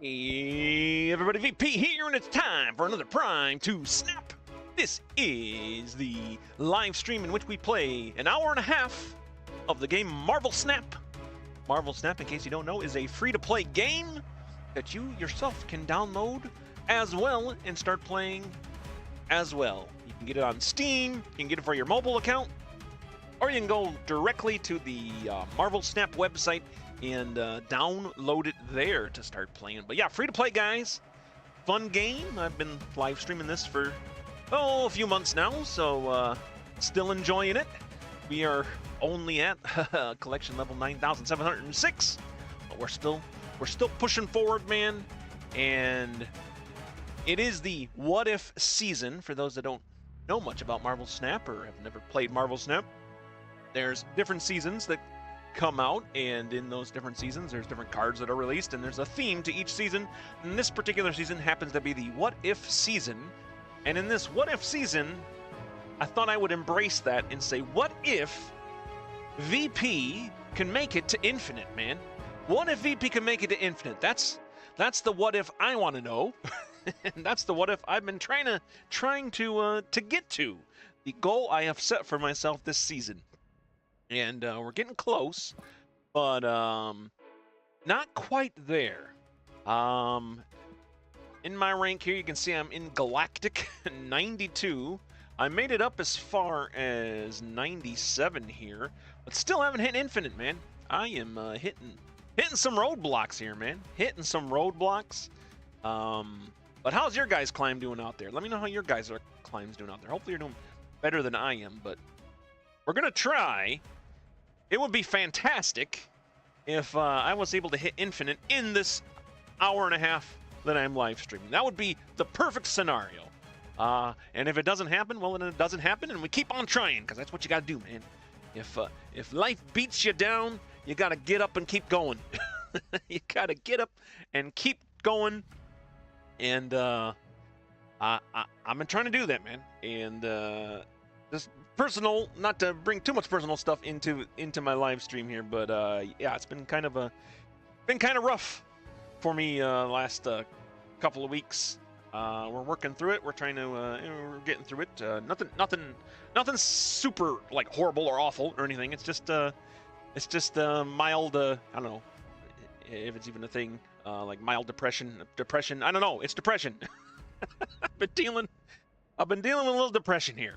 Hey everybody, VP here, and it's time for another Prime to Snap. This is the live stream in which we play an hour and a half of the game Marvel Snap. Marvel Snap, in case you don't know, is a free-to-play game that you yourself can download as well and start playing as well. You can get it on Steam, you can get it for your mobile account, or you can go directly to the Marvel Snap website and download it there to start playing. But yeah, free to play, guys. Fun game. I've been live streaming this for a few months now, so still enjoying it. We are only at collection level 9,706, but we're still pushing forward, man. And it is the What If season. For those that don't know much about Marvel Snap or have never played Marvel Snap, there's different seasons that come out, and in those different seasons there's different cards that are released, and there's a theme to each season. And this particular season happens to be the What If season, and in this What If season I thought I would embrace that and say, what if VP can make it to infinite, man? What if VP can make it to infinite? That's the what if I want to know. And that's the what if I've been trying to get to, the goal I have set for myself this season. And we're getting close, but not quite there. In my rank here, you can see I'm in Galactic 92. I made it up as far as 97 here, but still haven't hit infinite, man. I am hitting some roadblocks here, man. Hitting some roadblocks. But how's your guys' climb doing out there? Let me know how your guys' climb's doing out there. Hopefully you're doing better than I am, but we're gonna try. It would be fantastic if I was able to hit infinite in this hour and a half that I'm live streaming. That would be the perfect scenario. And if it doesn't happen, well, then it doesn't happen, and we keep on trying, because that's what you got to do, man. If life beats you down, you got to get up and keep going. You got to get up and keep going. And I've been trying to do that, man. And just personal, not to bring too much personal stuff into my live stream here, but yeah, it's been kind of rough for me last couple of weeks. We're working through it. We're trying to we're getting through it. Nothing super like horrible or awful or anything. It's just mild. I don't know if it's even a thing. Like mild depression. I don't know. It's depression. I've been dealing with a little depression here.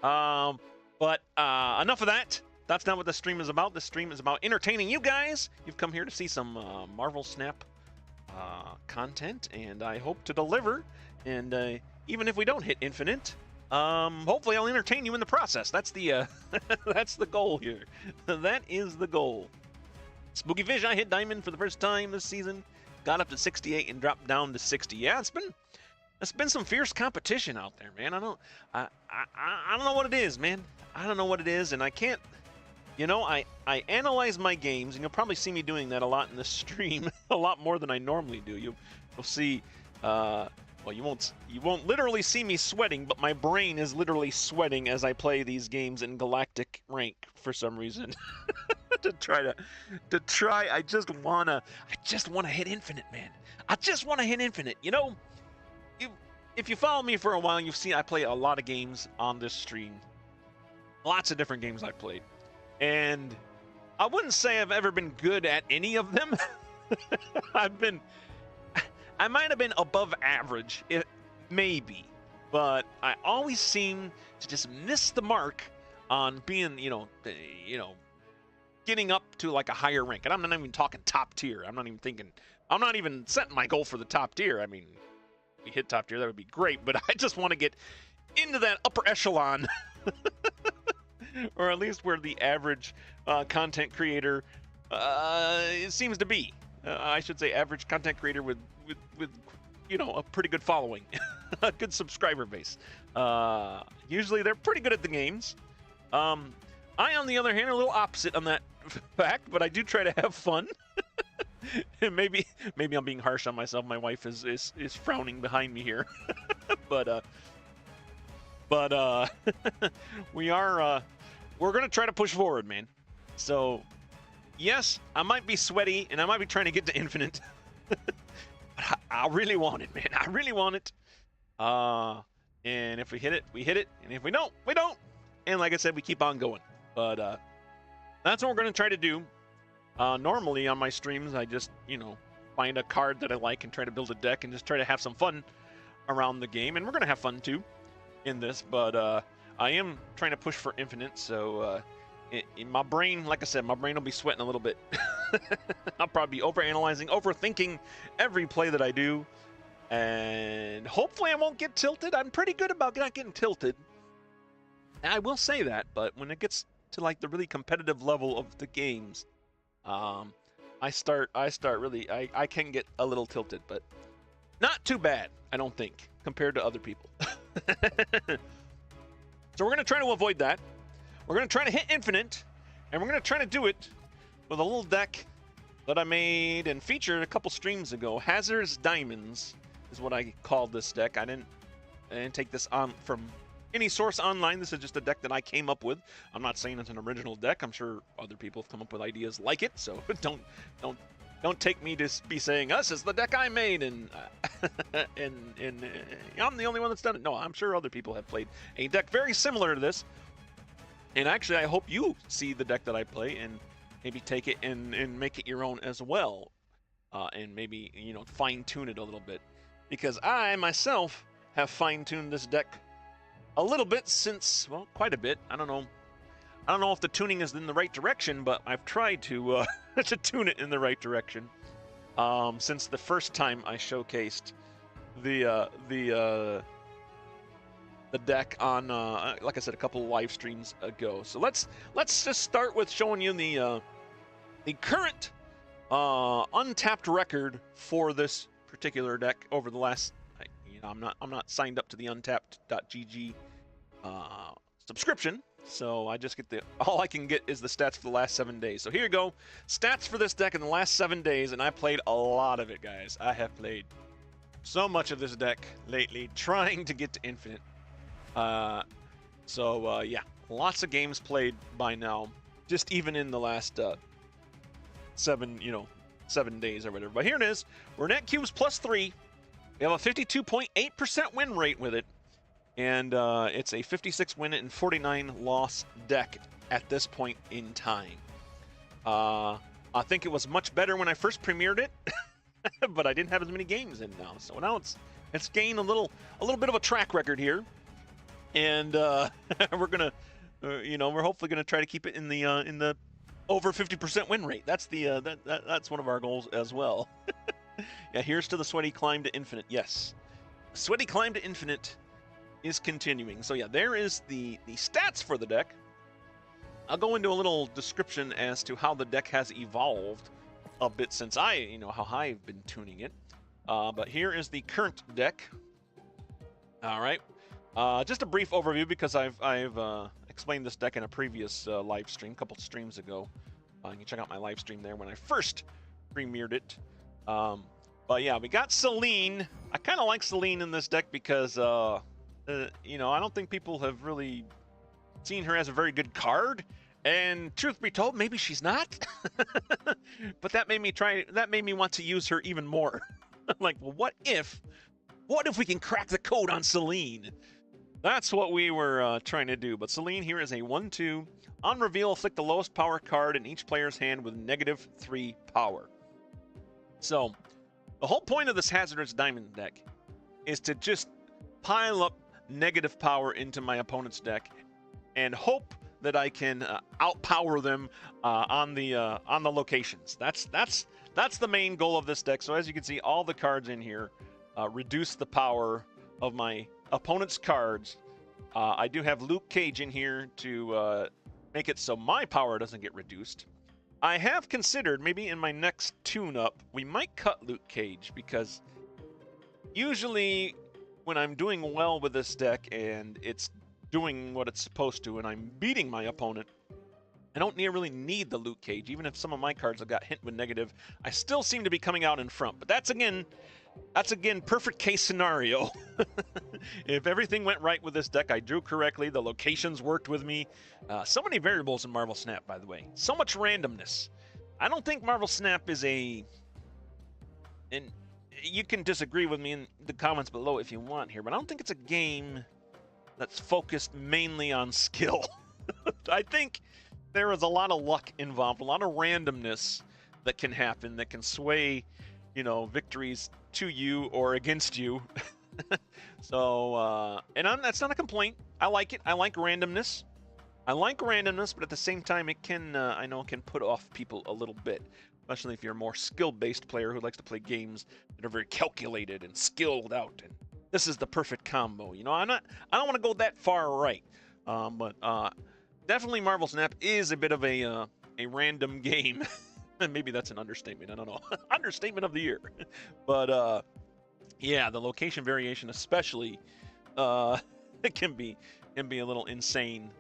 But enough of that. That's not what the stream is about. The stream is about entertaining you guys. You've come here to see some Marvel Snap content, and I hope to deliver. And even if we don't hit infinite, hopefully I'll entertain you in the process. That's the that's the goal here. That is the goal. Spooky Fish, I hit diamond for the first time this season. Got up to 68 and dropped down to 60. Yeah, it's been some fierce competition out there, man. I don't know what it is, man. I don't know what it is, and I can't. You know, I analyze my games, and you'll probably see me doing that a lot in the stream, a lot more than I normally do. You'll see. Well, you won't literally see me sweating, but my brain is literally sweating as I play these games in Galactic rank for some reason. to try. I just wanna hit infinite, man. I just wanna hit infinite. You know. If you follow me for a while, you've seen I play a lot of games on this stream. Lots of different games I've played. And I wouldn't say I've ever been good at any of them. I might have been above average, maybe. But I always seem to just miss the mark on being, getting up to like a higher rank. And I'm not even talking top tier. I'm not even setting my goal for the top tier. I mean, if we hit top tier, that would be great, but I just want to get into that upper echelon, or at least where the average content creator seems to be. I should say average content creator with a pretty good following, a good subscriber base. Usually they're pretty good at the games. I, on the other hand, are a little opposite on that fact, but I do try to have fun. maybe I'm being harsh on myself. My wife is frowning behind me here. but we're gonna try to push forward, man. So yes, I might be sweaty and I might be trying to get to infinite, I really want it, man. I really want it. And if we hit it, we hit it. And if we don't, we don't. And like I said, we keep on going. But that's what we're going to try to do. Normally on my streams, I just, find a card that I like and try to build a deck and just try to have some fun around the game. And we're going to have fun, too, in this. But I am trying to push for infinite. So in my brain, like I said, my brain will be sweating a little bit. I'll probably be overanalyzing, overthinking every play that I do. And hopefully I won't get tilted. I'm pretty good about not getting tilted. And I will say that, but when it gets to like the really competitive level of the games, I can get a little tilted, but not too bad, I don't think, compared to other people. So we're going to try to avoid that. We're going to try to hit infinite, and we're going to try to do it with a little deck that I made and featured a couple streams ago. Hazard's Diamonds is what I called this deck. I didn't take this on from any source online. This is just a deck that I came up with. I'm not saying it's an original deck. I'm sure other people have come up with ideas like it. So don't take me to be saying this is the deck I made and I'm the only one that's done it. No, I'm sure other people have played a deck very similar to this. And actually, I hope you see the deck that I play and maybe take it and make it your own as well, and maybe fine-tune it a little bit, because I myself have fine-tuned this deck a little bit since, well, quite a bit. I don't know if the tuning is in the right direction, but I've tried to to tune it in the right direction since the first time I showcased the deck on like I said, a couple of live streams ago. So let's just start with showing you the current untapped record for this particular deck over the last. I'm not signed up to the untapped.gg subscription, so I just get all I can get is the stats for the last 7 days. So here you go, stats for this deck in the last 7 days, and I played a lot of it, guys. I have played so much of this deck lately, trying to get to infinite. Yeah, lots of games played by now, just even in the last 7 days or whatever. But here it is. We're net cubes +3. We have a 52.8% win rate with it, and it's a 56 win and 49 loss deck at this point in time. I think it was much better when I first premiered it, but I didn't have as many games in now. So now it's gained a little bit of a track record here. And we're gonna, we're hopefully gonna try to keep it in the over 50% win rate. That's that's one of our goals as well. Yeah, here's to the sweaty climb to infinite. Yes, sweaty climb to infinite is continuing. So yeah, there is the stats for the deck. I'll go into a little description as to how the deck has evolved a bit since how I've been tuning it. But here is the current deck. All right. Just a brief overview, because I've explained this deck in a previous live stream, a couple streams ago. You can check out my live stream there when I first premiered it. But yeah, we got Selene. I kind of like Selene in this deck because, I don't think people have really seen her as a very good card. And truth be told, maybe she's not. But that made me want to use her even more. Like, well, what if we can crack the code on Selene? That's what we were trying to do. But Selene here is a 1/2. On reveal, afflict the lowest power card in each player's hand with -3 power. So, the whole point of this Hazardous Diamond deck is to just pile up negative power into my opponent's deck and hope that I can outpower them on the locations. That's the main goal of this deck. So as you can see, all the cards in here reduce the power of my opponent's cards. I do have Luke Cage in here to make it so my power doesn't get reduced. I have considered maybe in my next tune-up we might cut Luke Cage, because usually when I'm doing well with this deck and it's doing what it's supposed to and I'm beating my opponent, I don't really need the Luke Cage. Even if some of my cards have got hit with negative, I still seem to be coming out in front. But that's again perfect case scenario. If everything went right with this deck, I drew correctly, the locations worked with me. So many variables in Marvel Snap, by the way. So much randomness. I don't think Marvel Snap is a and you can disagree with me in the comments below if you want here, but I don't think it's a game that's focused mainly on skill. I think there is a lot of luck involved, a lot of randomness that can happen that can sway, you know, victories to you or against you. So, that's not a complaint. I like it. I like randomness. But at the same time, it can, I know, it can put off people a little bit, especially if you're a more skill-based player who likes to play games that are very calculated and skilled out. And this is the perfect combo. You know, I don't want to go that far right, but definitely Marvel Snap is a bit of a random game. Maybe that's an understatement. I don't know. Understatement of the year. But yeah, the location variation especially it can be a little insane.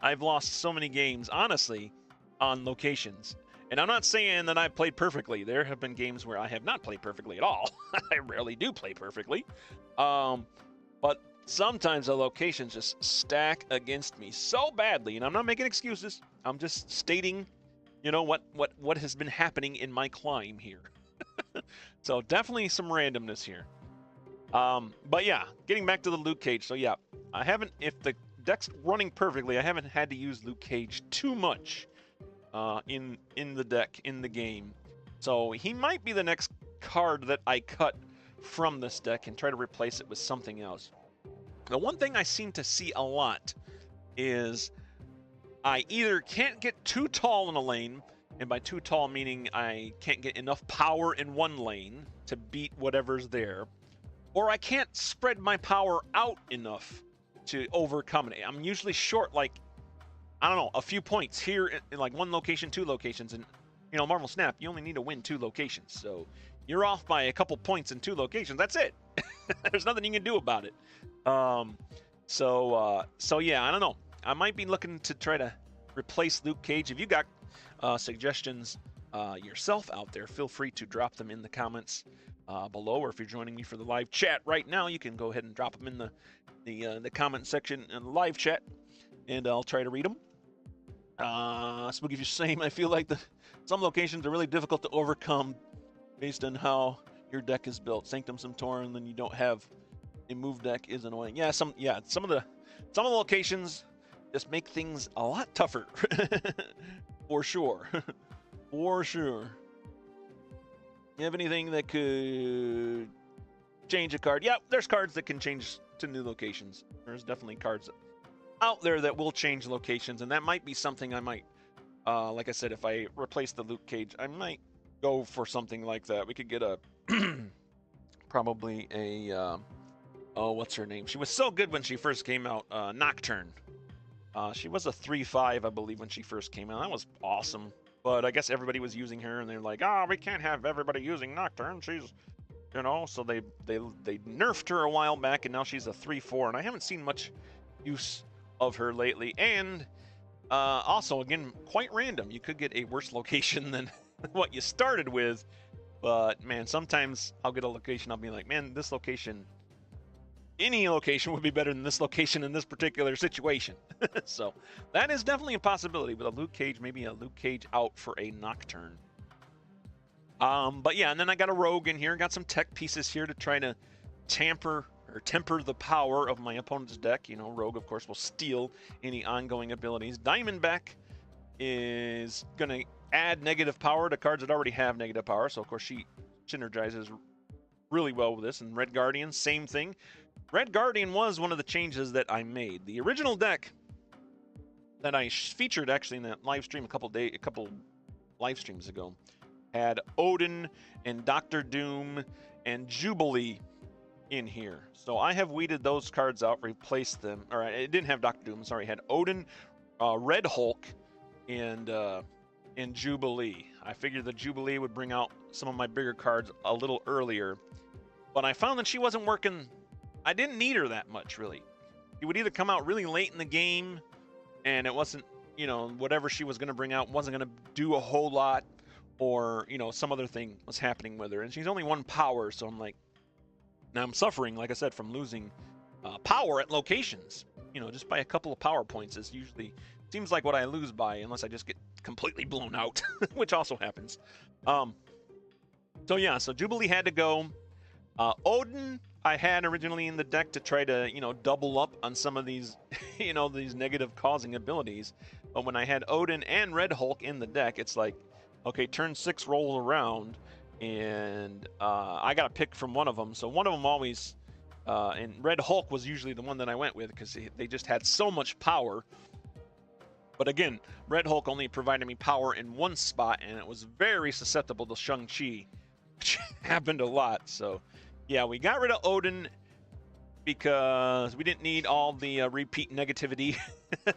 I've lost so many games, honestly, on locations. And I'm not saying that I've played perfectly. There have been games where I have not played perfectly at all. I rarely do play perfectly. But sometimes the locations just stack against me so badly. And I'm not making excuses. I'm just stating, you know, what has been happening in my climb here. So definitely some randomness here. But yeah, getting back to the Luke Cage. So yeah, I haven't, if the deck's running perfectly, I haven't had to use Luke Cage too much in the deck, in the game. So he might be the next card that I cut from this deck and try to replace it with something else. The one thing I seem to see a lot is I either can't get too tall in a lane, and by too tall meaning I can't get enough power in one lane to beat whatever's there, or I can't spread my power out enough to overcome it. I'm usually short, like, I don't know, a few points here in like one location, two locations, and you know, Marvel Snap, you only need to win 2 locations, so you're off by a couple points in 2 locations. That's it. There's nothing you can do about it. So yeah, I don't know. I might be looking to try to replace Luke Cage. If you got suggestions yourself out there, feel free to drop them in the comments below, or if you're joining me for the live chat right now, you can go ahead and drop them in the comment section in the live chat, and I'll try to read them. Spooky Fish same. I feel like some locations are really difficult to overcome based on how your deck is built. Sanctum Sanctorum, then you don't have a move deck is annoying. Yeah, some of the locations just make things a lot tougher. For sure. For sure. You have anything that could change a card? Yeah, there's cards that can change to new locations. There's definitely cards out there that will change locations, and that might be something I might, like I said, if I replace the Luke Cage, I might go for something like that. We could get a, probably a, oh, what's her name? She was so good when she first came out, Nocturne. She was a 3/5, I believe, when she first came out. That was awesome. But I guess everybody was using her, and they're like, oh, we can't have everybody using Nocturne. She's, you know, so they nerfed her a while back, and now she's a 3/4, and I haven't seen much use of her lately. And also, again, quite random. You could get a worse location than what you started with, but man, sometimes I'll get a location, I'll be like, man, this location, any location would be better than this location in this particular situation. So that is definitely a possibility with a Luke Cage, maybe a Luke Cage out for a Nocturne. But yeah, and then I got a Rogue in here, got some tech pieces here to try to temper the power of my opponent's deck. You know, Rogue, of course, will steal any ongoing abilities. Diamondback is going to add negative power to cards that already have negative power, so of course she synergizes really well with this. And Red Guardian, same thing. Red Guardian was one of the changes that I made. The original deck that I featured actually in that live stream a couple live streams ago had Odin and Doctor Doom and Jubilee in here. So I have weeded those cards out, replaced them. Or it didn't have Doctor Doom, sorry. It had Odin, Red Hulk, and Jubilee. I figured the Jubilee would bring out some of my bigger cards a little earlier, but I found that she wasn't working. I didn't need her that much, really. She would either come out really late in the game, and it wasn't, you know, whatever she was going to bring out wasn't going to do a whole lot, or, you know, some other thing was happening with her. And she's only 1 power, so I'm like, now I'm suffering, like I said, from losing power at locations. You know, just by a couple of power points is usually, seems like what I lose by, unless I just get completely blown out, which also happens. So yeah, so Jubilee had to go. Odin, I had originally in the deck to try to, double up on some of these, these negative causing abilities. But when I had Odin and Red Hulk in the deck, it's like, okay, turn 6 rolls around, and I got to pick from one of them. So one of them always, and Red Hulk was usually the one that I went with because they just had so much power. But again, Red Hulk only provided me power in one spot, and it was very susceptible to Shang-Chi, which happened a lot. So yeah, we got rid of Odin because we didn't need all the repeat negativity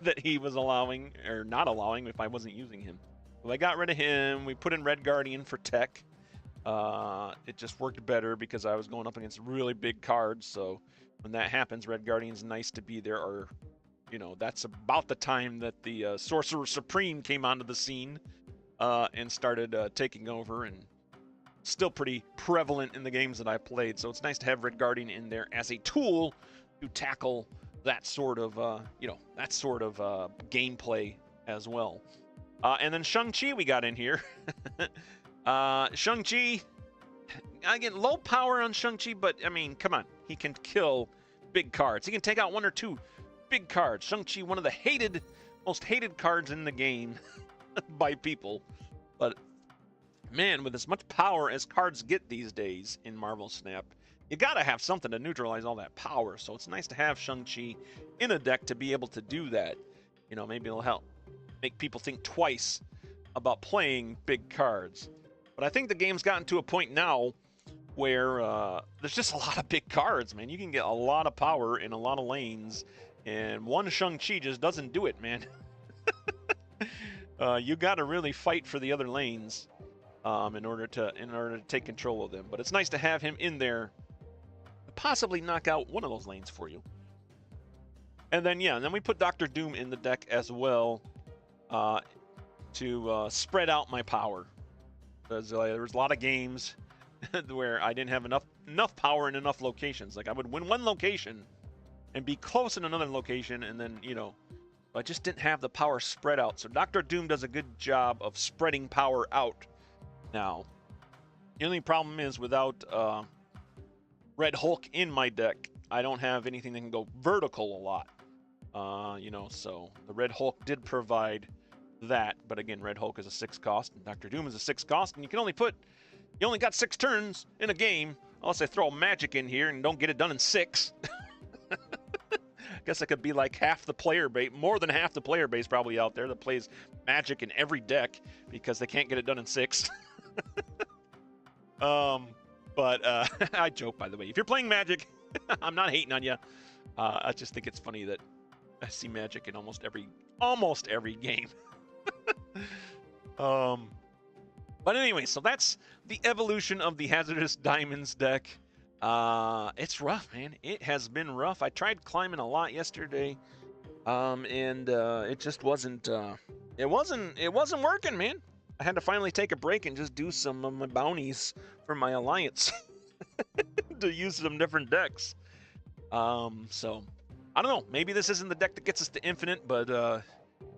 that he was allowing, or not allowing if I wasn't using him. So I got rid of him. We put in Red Guardian for tech. It just worked better because I was going up against really big cards. So when that happens, Red Guardian's nice to be there. Or, that's about the time that the Sorcerer Supreme came onto the scene and started taking over, and still pretty prevalent in the games that I played. So it's nice to have Red Guardian in there as a tool to tackle that sort of, gameplay as well. And then Shang-Chi we got in here. Shang-Chi, again, low power on Shang-Chi, but I mean, come on, he can kill big cards. He can take out 1 or 2 big cards. Shang-Chi, one of the most hated cards in the game by people, but man, with as much power as cards get these days in Marvel Snap, you gotta have something to neutralize all that power. So it's nice to have Shang-Chi in a deck to be able to do that. Maybe it'll help make people think twice about playing big cards. But I think the game's gotten to a point now where there's just a lot of big cards, man. You can get a lot of power in a lot of lanes, and one Shang-Chi just doesn't do it, man. You gotta really fight for the other lanes in order to take control of them. But it's nice to have him in there to possibly knock out one of those lanes for you. And then then we put Dr. Doom in the deck as well to spread out my power. Because there was a lot of games where I didn't have enough power in enough locations. Like I would win one location and be close in another location, and then I just didn't have the power spread out. So Dr. Doom does a good job of spreading power out. Now, the only problem is without Red Hulk in my deck, I don't have anything that can go vertical a lot. So the Red Hulk did provide that, but again, Red Hulk is a 6 cost, and Dr. Doom is a 6 cost, and you only got 6 turns in a game, unless I throw magic in here and don't get it done in 6. I guess I could be like half the player base, more than half the player base probably out there that plays magic in every deck because they can't get it done in 6. But I joke, by the way. If you're playing Magic, I'm not hating on you. I just think it's funny that I see Magic in almost every game. But anyway, so that's the evolution of the Hazardous Diamonds deck. It's rough, man. It has been rough. I tried climbing a lot yesterday, and it just wasn't. It wasn't working, man. I had to finally take a break and just do some of my bounties for my alliance to use some different decks. So I don't know. Maybe this isn't the deck that gets us to infinite, but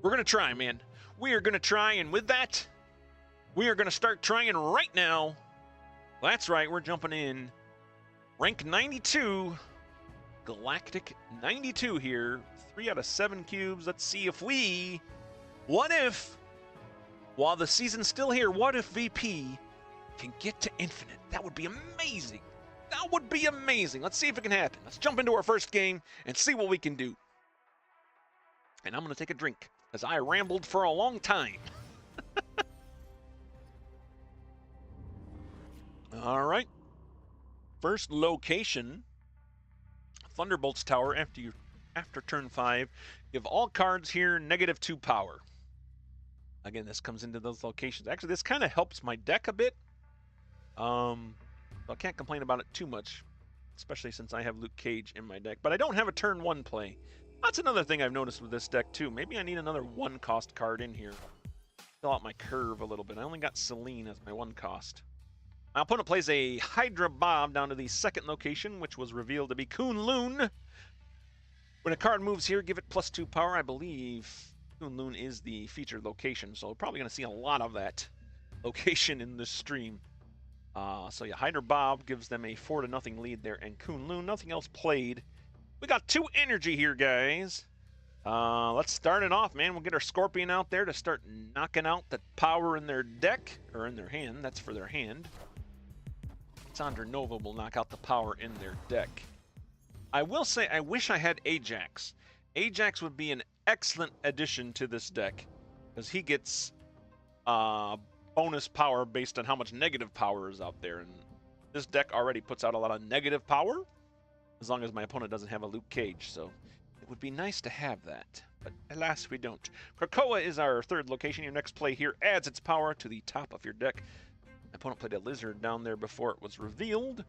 we're gonna try, man. We are gonna try, and with that, we are gonna start trying right now. That's right. We're jumping in. Rank 92, Galactic 92 here. 3 out of 7 cubes. Let's see if what if, while the season's still here, what if VP can get to infinite? That would be amazing. That would be amazing. Let's see if it can happen. Let's jump into our first game and see what we can do. And I'm going to take a drink, as I rambled for a long time. All right. First location, Thunderbolt's Tower. After turn 5, give all cards here -2 power. Again, this comes into those locations. Actually, this kind of helps my deck a bit. So I can't complain about it too much, especially since I have Luke Cage in my deck. But I don't have a turn 1 play. That's another thing I've noticed with this deck too. Maybe I need another 1 cost card in here. Fill out my curve a little bit. I only got Selene as my 1 cost. My opponent plays a Hydra Bob down to the 2nd location, which was revealed to be Kunlun. When a card moves here, give it +2 power. I believe Kunlun is the featured location, so we're probably going to see a lot of that location in this stream. So yeah, Hydra Bob gives them a 4-0 lead there, and Kunlun, nothing else played. We got 2 energy here, guys. Let's start it off, man. We'll get our Scorpion out there to start knocking out the power in their deck, or in their hand. That's for their hand. Cassandra Nova will knock out the power in their deck. I will say, I wish I had Ajax. Ajax would be an excellent addition to this deck, because he gets bonus power based on how much negative power is out there. And this deck already puts out a lot of negative power, as long as my opponent doesn't have a Luke Cage. So it would be nice to have that, but alas, we don't. Krakoa is our 3rd location. Your next play here adds its power to the top of your deck. My opponent played a lizard down there before it was revealed.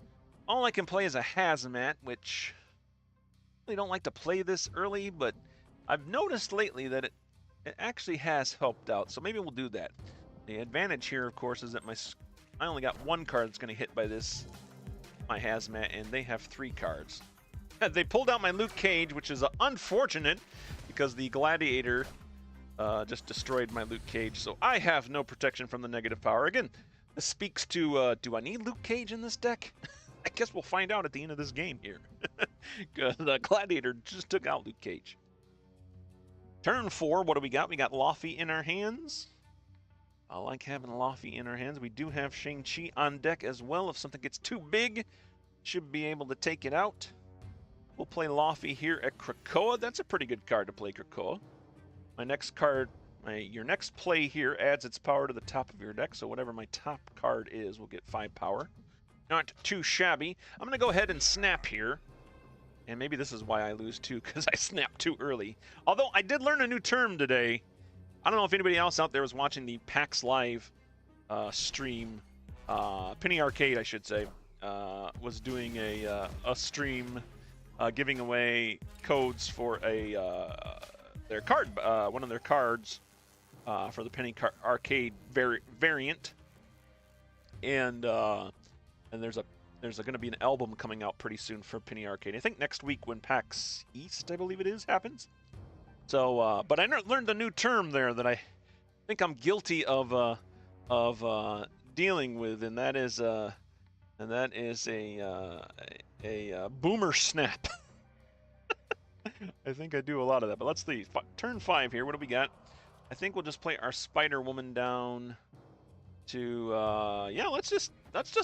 All I can play is a Hazmat, which I really don't like to play this early, but I've noticed lately that it actually has helped out, so maybe we'll do that. The advantage here, of course, is that I only got 1 card that's going to hit by my Hazmat, and they have 3 cards. They pulled out my Luke Cage, which is unfortunate because the Gladiator just destroyed my Luke Cage, so I have no protection from the negative power. Again, this speaks to, do I need Luke Cage in this deck? I guess we'll find out at the end of this game here. The Gladiator just took out Luke Cage. Turn 4, what do we got? We got Laufey in our hands. I like having Laufey in our hands. We do have Shang-Chi on deck as well. If something gets too big, should be able to take it out. We'll play Laufey here at Krakoa. That's a pretty good card to play, Krakoa. My next card, your next play here adds its power to the top of your deck, so whatever my top card is will get 5 power. Not too shabby. I'm going to go ahead and snap here. And maybe this is why I lose too, because I snapped too early. Although I did learn a new term today. I don't know if anybody else out there was watching the PAX Live stream. Penny Arcade, I should say, was doing a stream giving away codes for their card, one of their cards for the Penny Arcade variant, and there's going to be an album coming out pretty soon for Penny Arcade. I think next week when PAX East, I believe it is, happens. So, but I learned a new term there that I think I'm guilty of dealing with, and that is a boomer snap. I think I do a lot of that, but let's see. Turn 5 here. What do we got? I think we'll just play our Spider Woman down to yeah. Let's just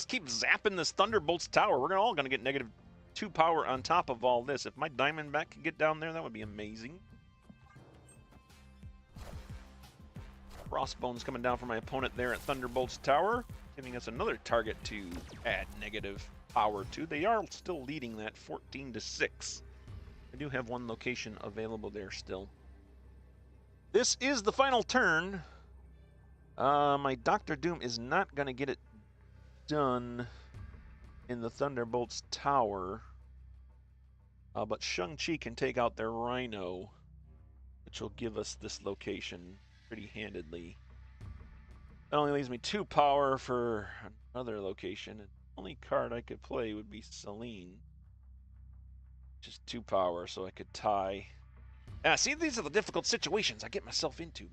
keep zapping this Thunderbolt's tower. We're all gonna get -2 power on top of all this. If my Diamondback could get down there, that would be amazing. Crossbones coming down for my opponent there at Thunderbolt's tower, giving us another target to add negative power to. They are still leading that 14-6. I do have 1 location available there still. This is the final turn. My Dr. Doom is not going to get it done in the Thunderbolt's tower. But Shang-Chi can take out their Rhino, which will give us this location pretty handedly. That only leaves me 2 power for another location. And the only card I could play would be Selene. Just 2 power, so I could tie. See, these are the difficult situations I get myself into.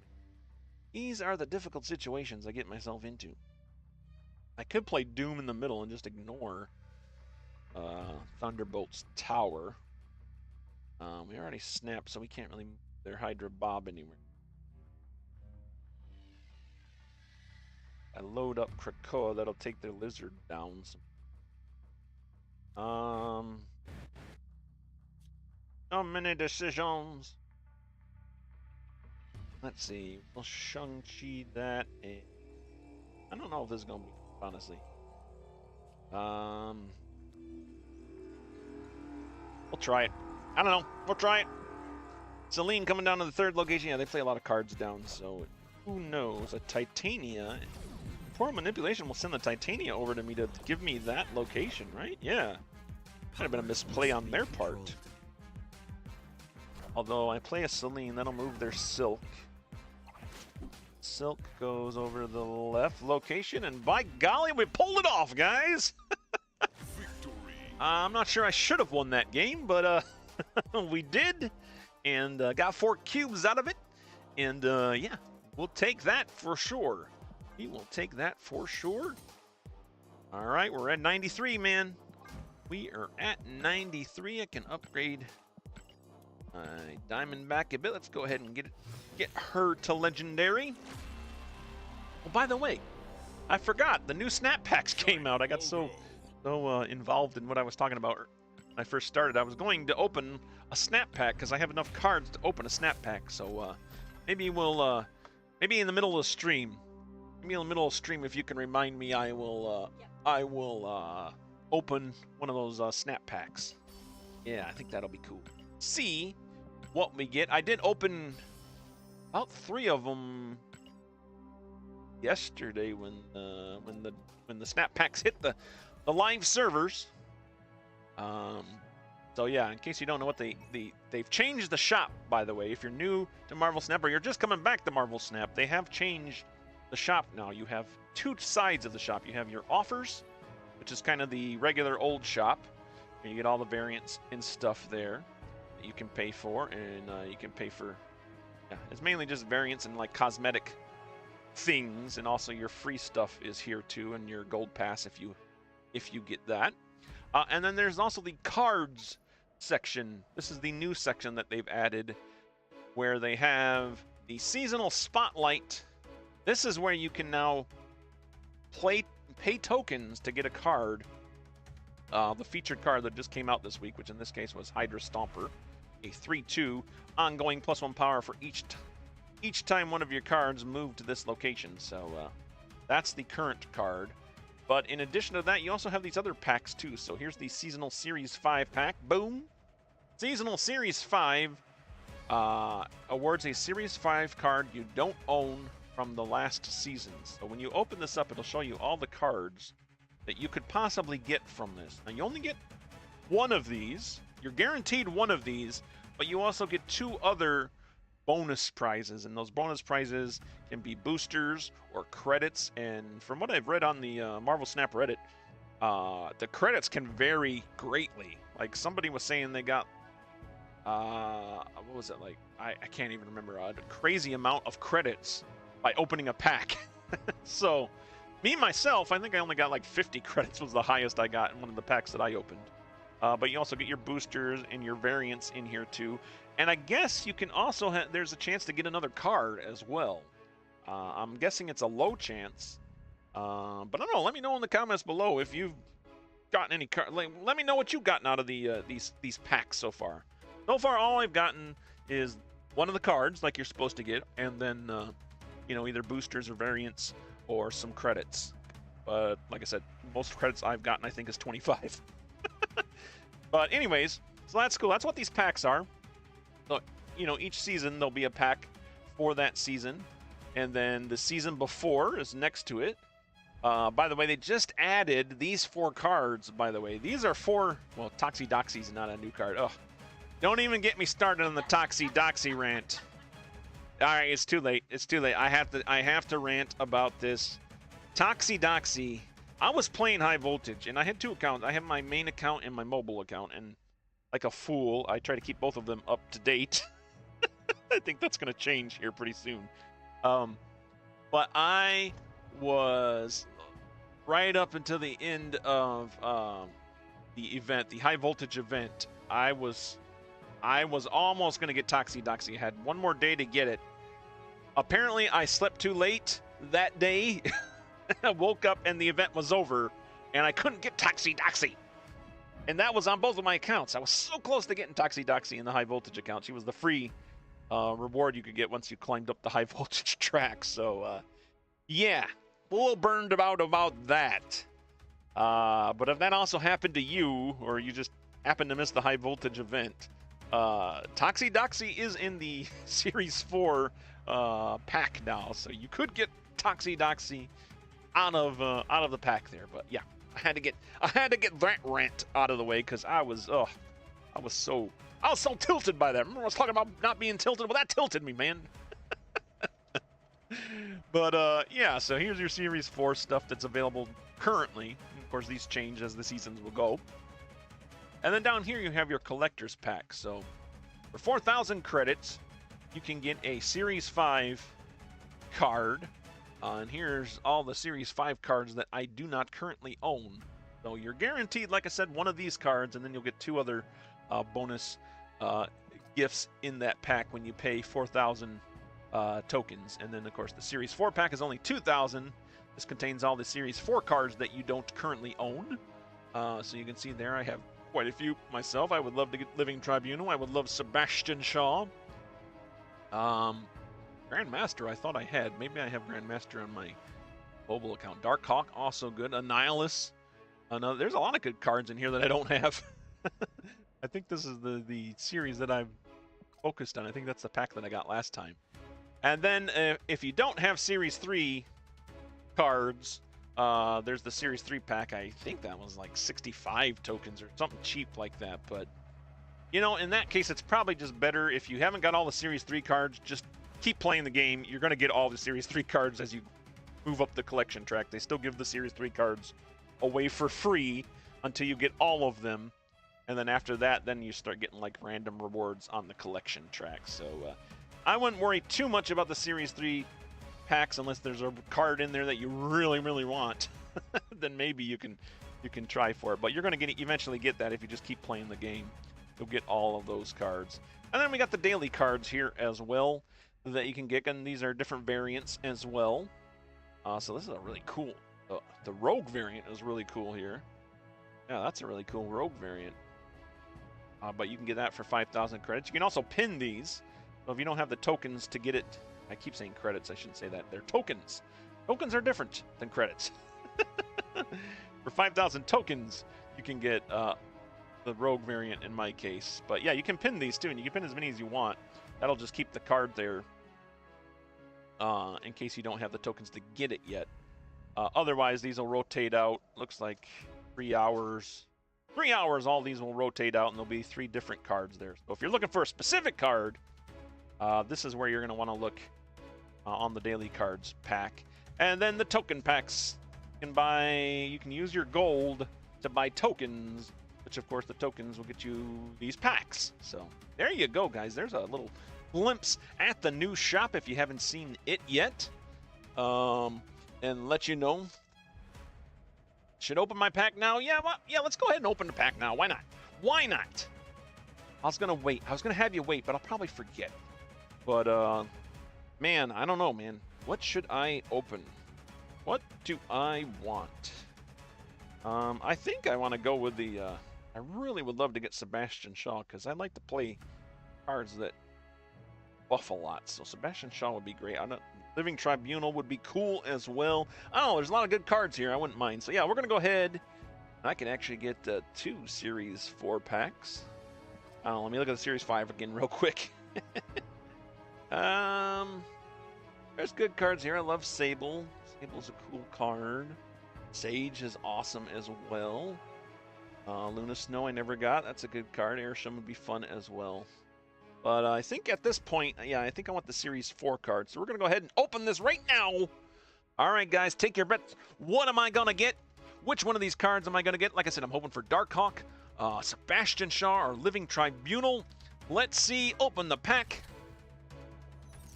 These are the difficult situations I get myself into. I could play Doom in the middle and just ignore Thunderbolt's tower. We already snapped, so we can't really move their Hydra Bob anywhere. I load up Krakoa, that'll take their lizard down. So many decisions. Let's see. We'll Shang-Chi that. And I don't know if this is going to be, honestly. We'll try it. I don't know. We'll try it. Selene coming down to the 3rd location. Yeah, they play a lot of cards down, so who knows? A Titania. Poor Manipulation will send the Titania over to me to give me that location, right? Yeah. Might have been a misplay on their part. Although I play a Selene, that'll move their Silk. Silk goes over the left location, and by golly, we pulled it off, guys! I'm not sure I should have won that game, but we did, and got 4 cubes out of it, and yeah, we'll take that for sure. We will take that for sure. All right, we're at 93, man. We are at 93. I can upgrade my Diamondback a bit. Let's go ahead and get her to legendary. Oh, by the way, I forgot the new snap packs came out. I got so involved in what I was talking about when I first started. I was going to open a snap pack because I have enough cards to open a snap pack. So maybe we'll maybe in the middle of the stream. Maybe in the middle of the stream, if you can remind me, I will open one of those snap packs. Yeah, I think that'll be cool. See what we get. I did open about 3 of them yesterday when the snap packs hit the live servers. So yeah, in case you don't know what they've changed the shop, by the way. If you're new to Marvel Snap or you're just coming back to Marvel Snap, they have changed the shop now. You have 2 sides of the shop. You have your offers, which is kind of the regular old shop. You get all the variants and stuff there that you can pay for, and you can pay for, yeah, it's mainly just variants and like cosmetic things, and also your free stuff is here too, and your gold pass if you get that. And then there's also the cards section. This is the new section that they've added, where they have the seasonal spotlight. This is where you can now pay tokens to get a card. The featured card that just came out this week, which in this case was Hydra Stomper, a 3/2 ongoing +1 power for each time one of your cards move to this location. So that's the current card. But in addition to that, you also have these other packs too. So here's the Seasonal Series 5 pack. Boom! Seasonal Series 5 awards a Series 5 card you don't own from the last season. So when you open this up, it'll show you all the cards that you could possibly get from this. Now you only get 1 of these. You're guaranteed 1 of these, but you also get 2 other bonus prizes, and those bonus prizes can be boosters or credits. And from what I've read on the Marvel Snap Reddit, the credits can vary greatly. Like somebody was saying they got what was it, like I can't even remember, a crazy amount of credits by opening a pack. So me myself, I think I only got like 50 credits was the highest I got in one of the packs that I opened. But you also get your boosters and your variants in here too. And I guess you can also there's a chance to get another card as well. I'm guessing it's a low chance. But I don't know. Let me know in the comments below if you've gotten any card. Let me know what you've gotten out of these packs so far. So far, all I've gotten is one of the cards, like you're supposed to get, and then you know, either boosters or variants or some credits. But like I said, most credits I've gotten, I think, is 25. But anyways, so that's cool. That's what these packs are. Look, you know, each season there'll be a pack for that season, and then the season before is next to it. By the way, they just added these 4 cards, by the way. These are 4, well, Toxie-Doxie's not a new card. Oh, don't even get me started on the Toxie-Doxie rant. All right, it's too late. It's too late. I have to rant about this. Toxie-Doxie. I was playing High Voltage, and I had 2 accounts. I have my main account and my mobile account, and like a fool, I try to keep both of them up to date. I think that's going to change here pretty soon. But I was right up until the end of the event, the High Voltage event. I was almost going to get Toxie-Doxie. I had 1 more day to get it. Apparently, I slept too late that day. I woke up and the event was over, and I couldn't get Toxie-Doxie. And that was on both of my accounts. I was so close to getting Toxie-Doxie in the High Voltage account. She was the free reward you could get once you climbed up the High Voltage track. So, yeah, a little burned about that. But if that also happened to you, or you just happened to miss the High Voltage event, Toxie-Doxie is in the Series 4 pack now. So you could get Toxie-Doxie out of the pack there. But yeah, I had to get that rant out of the way, because I was so tilted by that. Remember I was talking about not being tilted? Well, that tilted me, man. But yeah, so here's your Series 4 stuff that's available currently. Of course, these change as the seasons will go. And then down here you have your collector's pack. So for 4,000 credits, you can get a Series 5 card. And here's all the Series 5 cards that I do not currently own. So you're guaranteed, like I said, one of these cards, and then you'll get 2 other bonus gifts in that pack when you pay 4,000 tokens. And then, of course, the Series 4 pack is only 2,000. This contains all the Series 4 cards that you don't currently own. So you can see there I have quite a few myself. I would love to get Living Tribunal. I would love Sebastian Shaw. Grandmaster I thought I had. Maybe I have Grandmaster on my mobile account. Darkhawk, also good. Annihilus. There's a lot of good cards in here that I don't have. I think this is the series that I've focused on. I think that's the pack that I got last time. And then if you don't have Series 3 cards, there's the Series 3 pack. I think that was like 65 tokens or something cheap like that. But, you know, in that case, it's probably just better if you haven't got all the Series 3 cards, just keep playing the game. You're going to get all the Series 3 cards as you move up the collection track. They still give the Series 3 cards away for free until you get all of them. And then after that, then you start getting like random rewards on the collection track. So I wouldn't worry too much about the Series 3 packs unless there's a card in there that you really, really want. Then maybe you can try for it. But you're going to eventually get that if you just keep playing the game. You'll get all of those cards. And then we got the daily cards here as well that you can get. And these are different variants as well. So this is a really cool... the Rogue variant is really cool here. Yeah, that's a really cool Rogue variant. But you can get that for 5,000 credits. You can also pin these. So if you don't have the tokens to get it... I keep saying credits. I shouldn't say that. They're tokens. Tokens are different than credits. For 5,000 tokens, you can get the Rogue variant in my case. But yeah, you can pin these too. And you can pin as many as you want. That'll just keep the card there in case you don't have the tokens to get it yet. Otherwise, these will rotate out. Looks like 3 hours. 3 hours, all these will rotate out, and there'll be 3 different cards there. So if you're looking for a specific card, this is where you're going to want to look on the daily cards pack. And then the token packs. You can use your gold to buy tokens, which of course the tokens will get you these packs. So there you go, guys. There's a little glimpse at the new shop if you haven't seen it yet. And let you know. Should open my pack now? Yeah, well, yeah, let's go ahead and open the pack now. Why not? Why not? I was going to wait. I was going to have you wait, but I'll probably forget. But, man, I don't know, man. What should I open? What do I want? I think I want to go with the... I really would love to get Sebastian Shaw, because I like to play cards that buff a lot. So Sebastian Shaw would be great. Living Tribunal would be cool as well. Oh, there's a lot of good cards here. I wouldn't mind. So, yeah, we're going to go ahead. I can actually get 2 Series 4 packs. Let me look at the Series 5 again real quick. There's good cards here. I love Sable. Sable's a cool card. Sage is awesome as well. Luna Snow I never got. That's a good card. Airsham would be fun as well. But I think at this point, yeah, I think I want the Series 4 card. So we're going to go ahead and open this right now. All right, guys, take your bets. What am I going to get? Which one of these cards am I going to get? Like I said, I'm hoping for Darkhawk, Sebastian Shaw, or Living Tribunal. Let's see. Open the pack.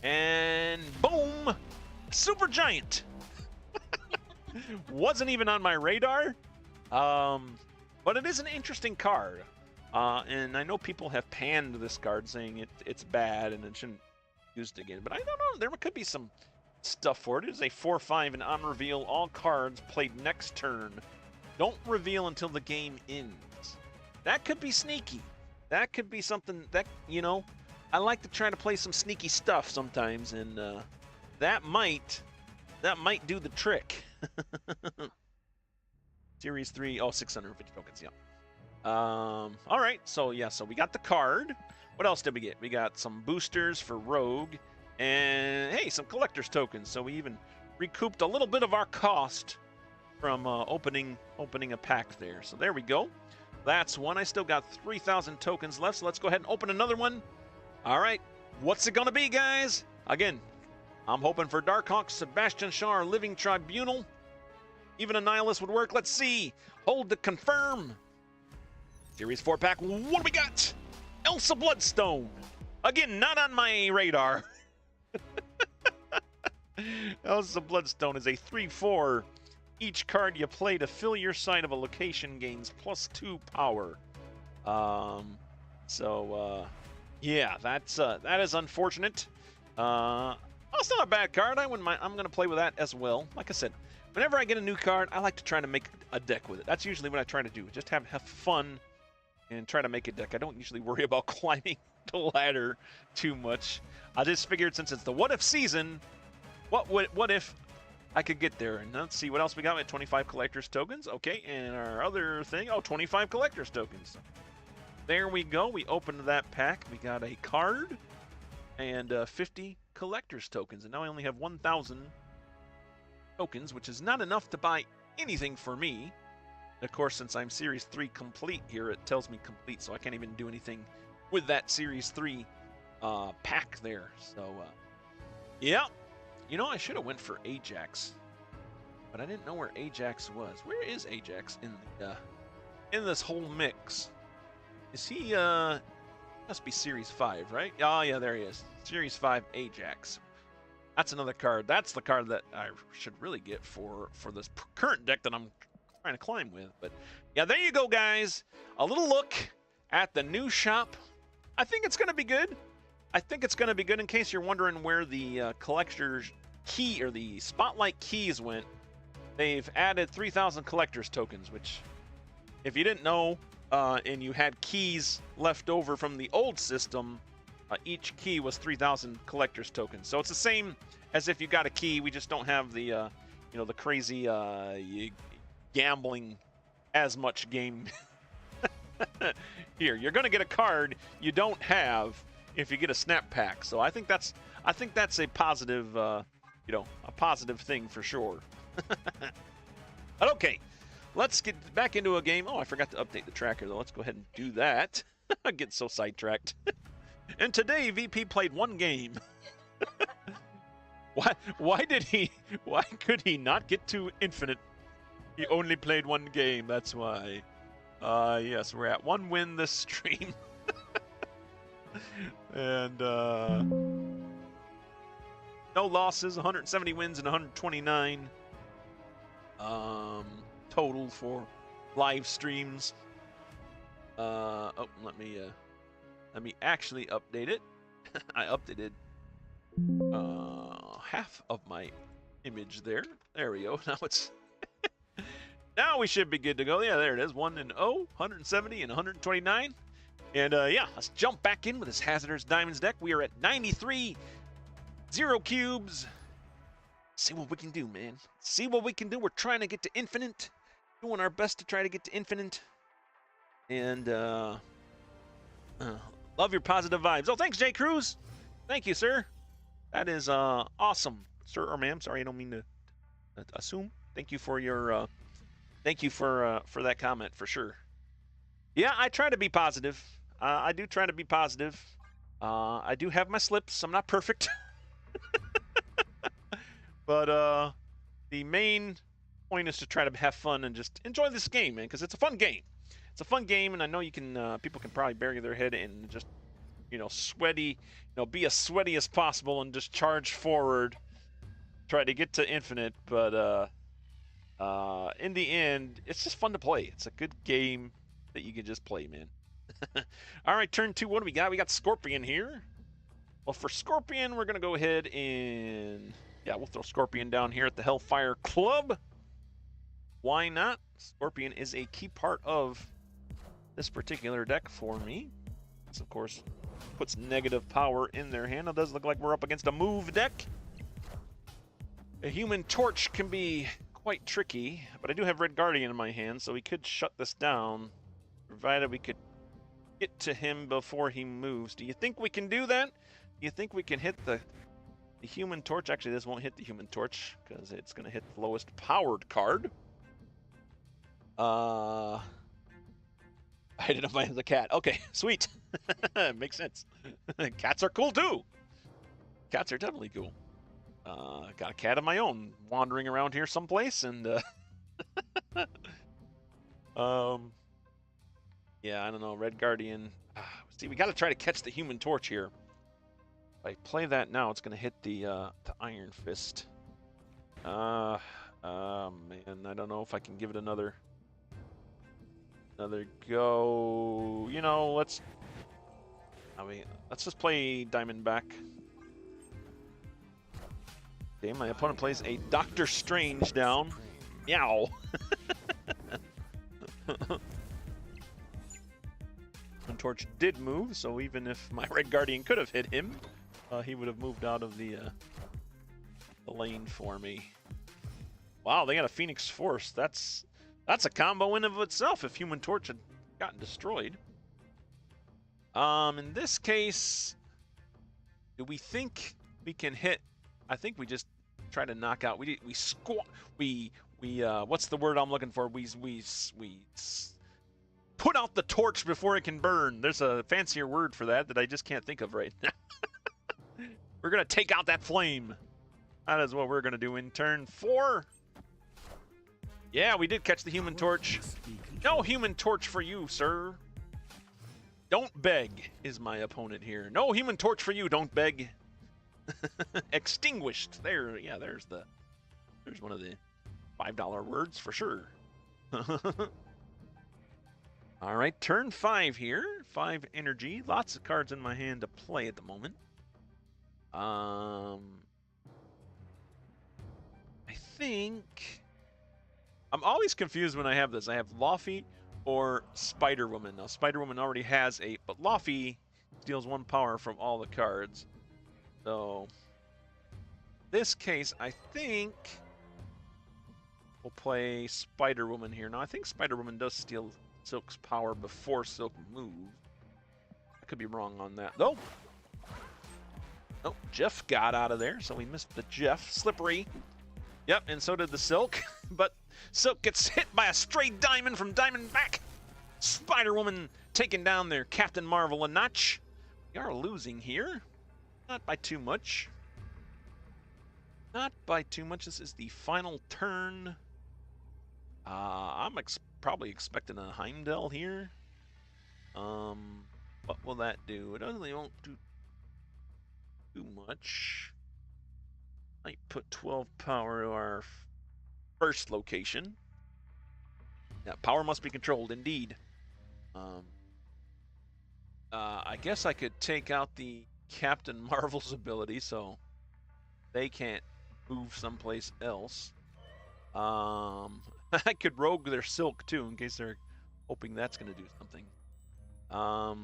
And boom. Super Giant. Wasn't even on my radar. But it is an interesting card. And I know people have panned this card, saying it's bad and it shouldn't be used again. But I don't know. There could be some stuff for it. It is a 4/5 and on reveal. All cards played next turn don't reveal until the game ends. That could be sneaky. That could be something that, you know, I like to try to play some sneaky stuff sometimes, and that might do the trick. Series 3, 650 tokens, yeah. All right, so yeah, so we got the card. What else did we get? We got some boosters for Rogue, and hey, some collector's tokens. So we even recouped a little bit of our cost from opening a pack there. So there we go. That's one. I still got 3,000 tokens left, so let's go ahead and open another one. All right, what's it gonna be, guys? Again, I'm hoping for Darkhawk, Sebastian Shaw, or Living Tribunal. Even Annihilus would work. Let's see. Hold to confirm. Series 4 pack. What do we got? Elsa Bloodstone. Again, not on my radar. Houses of Bloodstone is a 3/4. Each card you play to fill your side of a location gains +2 power. Yeah, that is unfortunate. That's not a bad card. I wouldn't mind. I'm gonna play with that as well. Like I said, whenever I get a new card, I like to try to make a deck with it. That's usually what I try to do. Just have fun and try to make a deck. I don't usually worry about climbing the ladder too much. I just figured since it's the what if season, what if I could get there? And let's see what else we got. We have 25 collector's tokens. Okay, and our other thing, 25 collector's tokens. There we go. We opened that pack. We got a card and 50 collector's tokens. And now I only have 1,000 tokens, which is not enough to buy anything for me. Of course, since I'm Series 3 complete here, it tells me complete, so I can't even do anything with that Series 3 pack there. So, yeah. You know, I should have went for Ajax, but I didn't know where Ajax was. Where is Ajax in this whole mix? Is he, must be Series 5, right? Oh, yeah, there he is. Series 5 Ajax. That's another card. That's the card that I should really get for this current deck that I'm trying to climb with. But yeah, there you go, guys. A little look at the new shop. I think it's going to be good. I think it's going to be good. In case you're wondering where the collector's key or the spotlight keys went, they've added 3,000 collector's tokens, which if you didn't know and you had keys left over from the old system, each key was 3,000 collector's tokens. So it's the same as if you got a key. We just don't have the the crazy gambling as much game. Here, you're going to get a card you don't have if you get a snap pack. So I think that's a positive a positive thing for sure. But okay, let's get back into a game. Oh, I forgot to update the tracker though. Let's go ahead and do that. I get so sidetracked. And today VP played one game. Why could he not get to infinite? He only played one game, that's why. Yes, we're at 1 win this stream. And no losses, 170 wins and 129 total for live streams. Let me actually update it. I updated half of my image there. There we go. Now it's now we should be good to go. Yeah, there it is. 1-0, 170 and 129. And yeah, let's jump back in with this Hazardous Diamonds deck. We are at 93 0 cubes. See what we can do, man. See what we can do. We're trying to get to infinite. Doing our best to try to get to infinite. And love your positive vibes. Oh, thanks, Jay Cruz. Thank you, sir. That is awesome, sir or ma'am. Sorry, I don't mean to assume. Thank you for your for that comment for sure. Yeah, I try to be positive. I do try to be positive. I do have my slips. I'm not perfect. But the main point is to try to have fun and just enjoy this game, man, because it's a fun game. It's a fun game, and I know you can. People can probably bury their head in just, sweaty, be as sweaty as possible and just charge forward, try to get to infinite. But in the end, it's just fun to play. It's a good game that you can just play, man. All right, turn 2. What do we got? We got Scorpion here. Well, for Scorpion, we're gonna go ahead and we'll throw Scorpion down here at the Hellfire Club. Why not? Scorpion is a key part of this particular deck for me. This, of course, puts negative power in their hand. It does look like we're up against a move deck. A Human Torch can be quite tricky, but I do have Red Guardian in my hand, so we could shut this down, provided we could get to him before he moves. Do you think we can do that? Do you think we can hit the Human Torch? Actually, this won't hit the Human Torch, because it's going to hit the lowest powered card. I identify as a cat. Okay, sweet. Makes sense. Cats are cool too. Cats are definitely cool. Got a cat of my own wandering around here someplace, and yeah, I don't know. Red Guardian. See, we got to try to catch the Human Torch here. If I play that now, it's going to hit the Iron Fist. Man, I don't know if I can give it another go. You know, let's just play Diamondback. Okay, my opponent plays a Doctor Strange down. Meow. Torch did move, so even if my Red Guardian could have hit him, he would have moved out of the lane for me. Wow, they got a Phoenix Force. That's a combo in of itself if Human Torch had gotten destroyed. In this case, do we think we can hit? I think we just try to knock out. We what's the word I'm looking for? We put out the torch before it can burn. There's a fancier word for that I just can't think of right now. We're gonna take out that flame. That is what we're gonna do in turn 4. Yeah, we did catch the Human Torch. No Human Torch for you, sir. Don't beg is my opponent here. No Human Torch for you, don't beg. Extinguished. There, yeah, there's one of the $5 words for sure. All right, turn 5 here. 5 energy. Lots of cards in my hand to play at the moment. I think I'm always confused when I have this. I have Laufey or Spider-Woman. Now, Spider-Woman already has 8, but Laufey deals 1 power from all the cards. So, this case, I think we'll play Spider-Woman here. Now, I think Spider-Woman does steal Silk's power before Silk moves. I could be wrong on that. Nope. Nope, Jeff got out of there, so we missed the Jeff. Slippery. Yep, and so did the Silk. But Silk gets hit by a stray diamond from Diamondback. Spider-Woman taking down their Captain Marvel a notch. We are losing here. Not by too much. Not by too much. This is the final turn. I'm probably expecting a Heimdall here. What will that do? It really won't do too much. Might put 12 power to our first location. Yeah, power must be controlled, indeed. I guess I could take out the Captain Marvel's ability, so they can't move someplace else. I could rogue their Silk too, in case they're hoping that's going to do something. I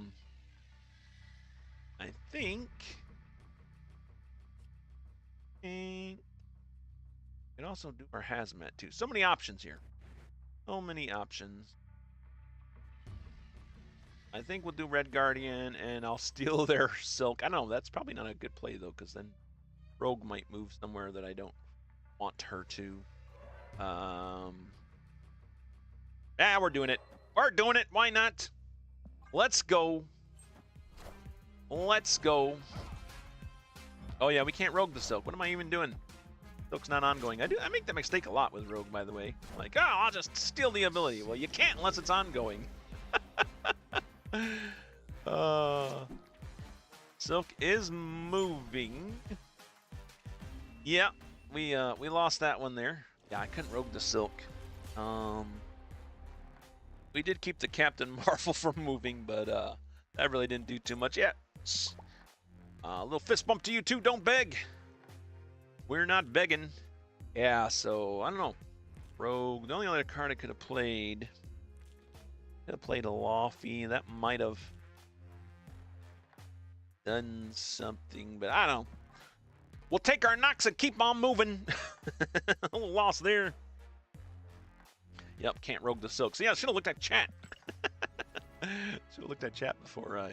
think we can also do our Hazmat too. So many options here. So many options. I think we'll do Red Guardian, and I'll steal their Silk. I don't know. That's probably not a good play, though, because then Rogue might move somewhere that I don't want her to. Yeah, we're doing it. We're doing it. Why not? Let's go. Let's go. Oh, yeah, we can't Rogue the Silk. What am I even doing? Silk's not ongoing. I make that mistake a lot with Rogue, by the way. Like, oh, I'll just steal the ability. Well, you can't unless it's ongoing. Silk is moving. Yeah, we lost that one there. Yeah, I couldn't rogue the Silk. We did keep the Captain Marvel from moving, but that really didn't do too much yet. A little fist bump to you too. Don't beg. We're not begging. Yeah, so I don't know. Rogue. The only other card I could have played. Could have played a Laufey. That might have done something, but I don't know. We'll take our knocks and keep on moving. A little loss there. Yep, can't rogue the Silk. So yeah, I should have looked at chat. Should have looked at chat before I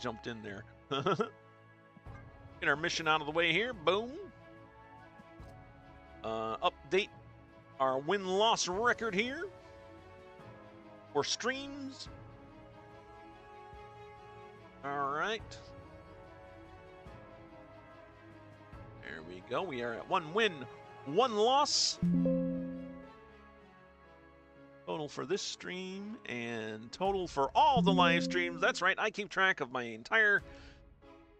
jumped in there. Get our mission out of the way here. Boom. Update our win-loss record here for streams. All right. There we go. We are at 1 win, 1 loss. Total for this stream and total for all the live streams. That's right. I keep track of my entire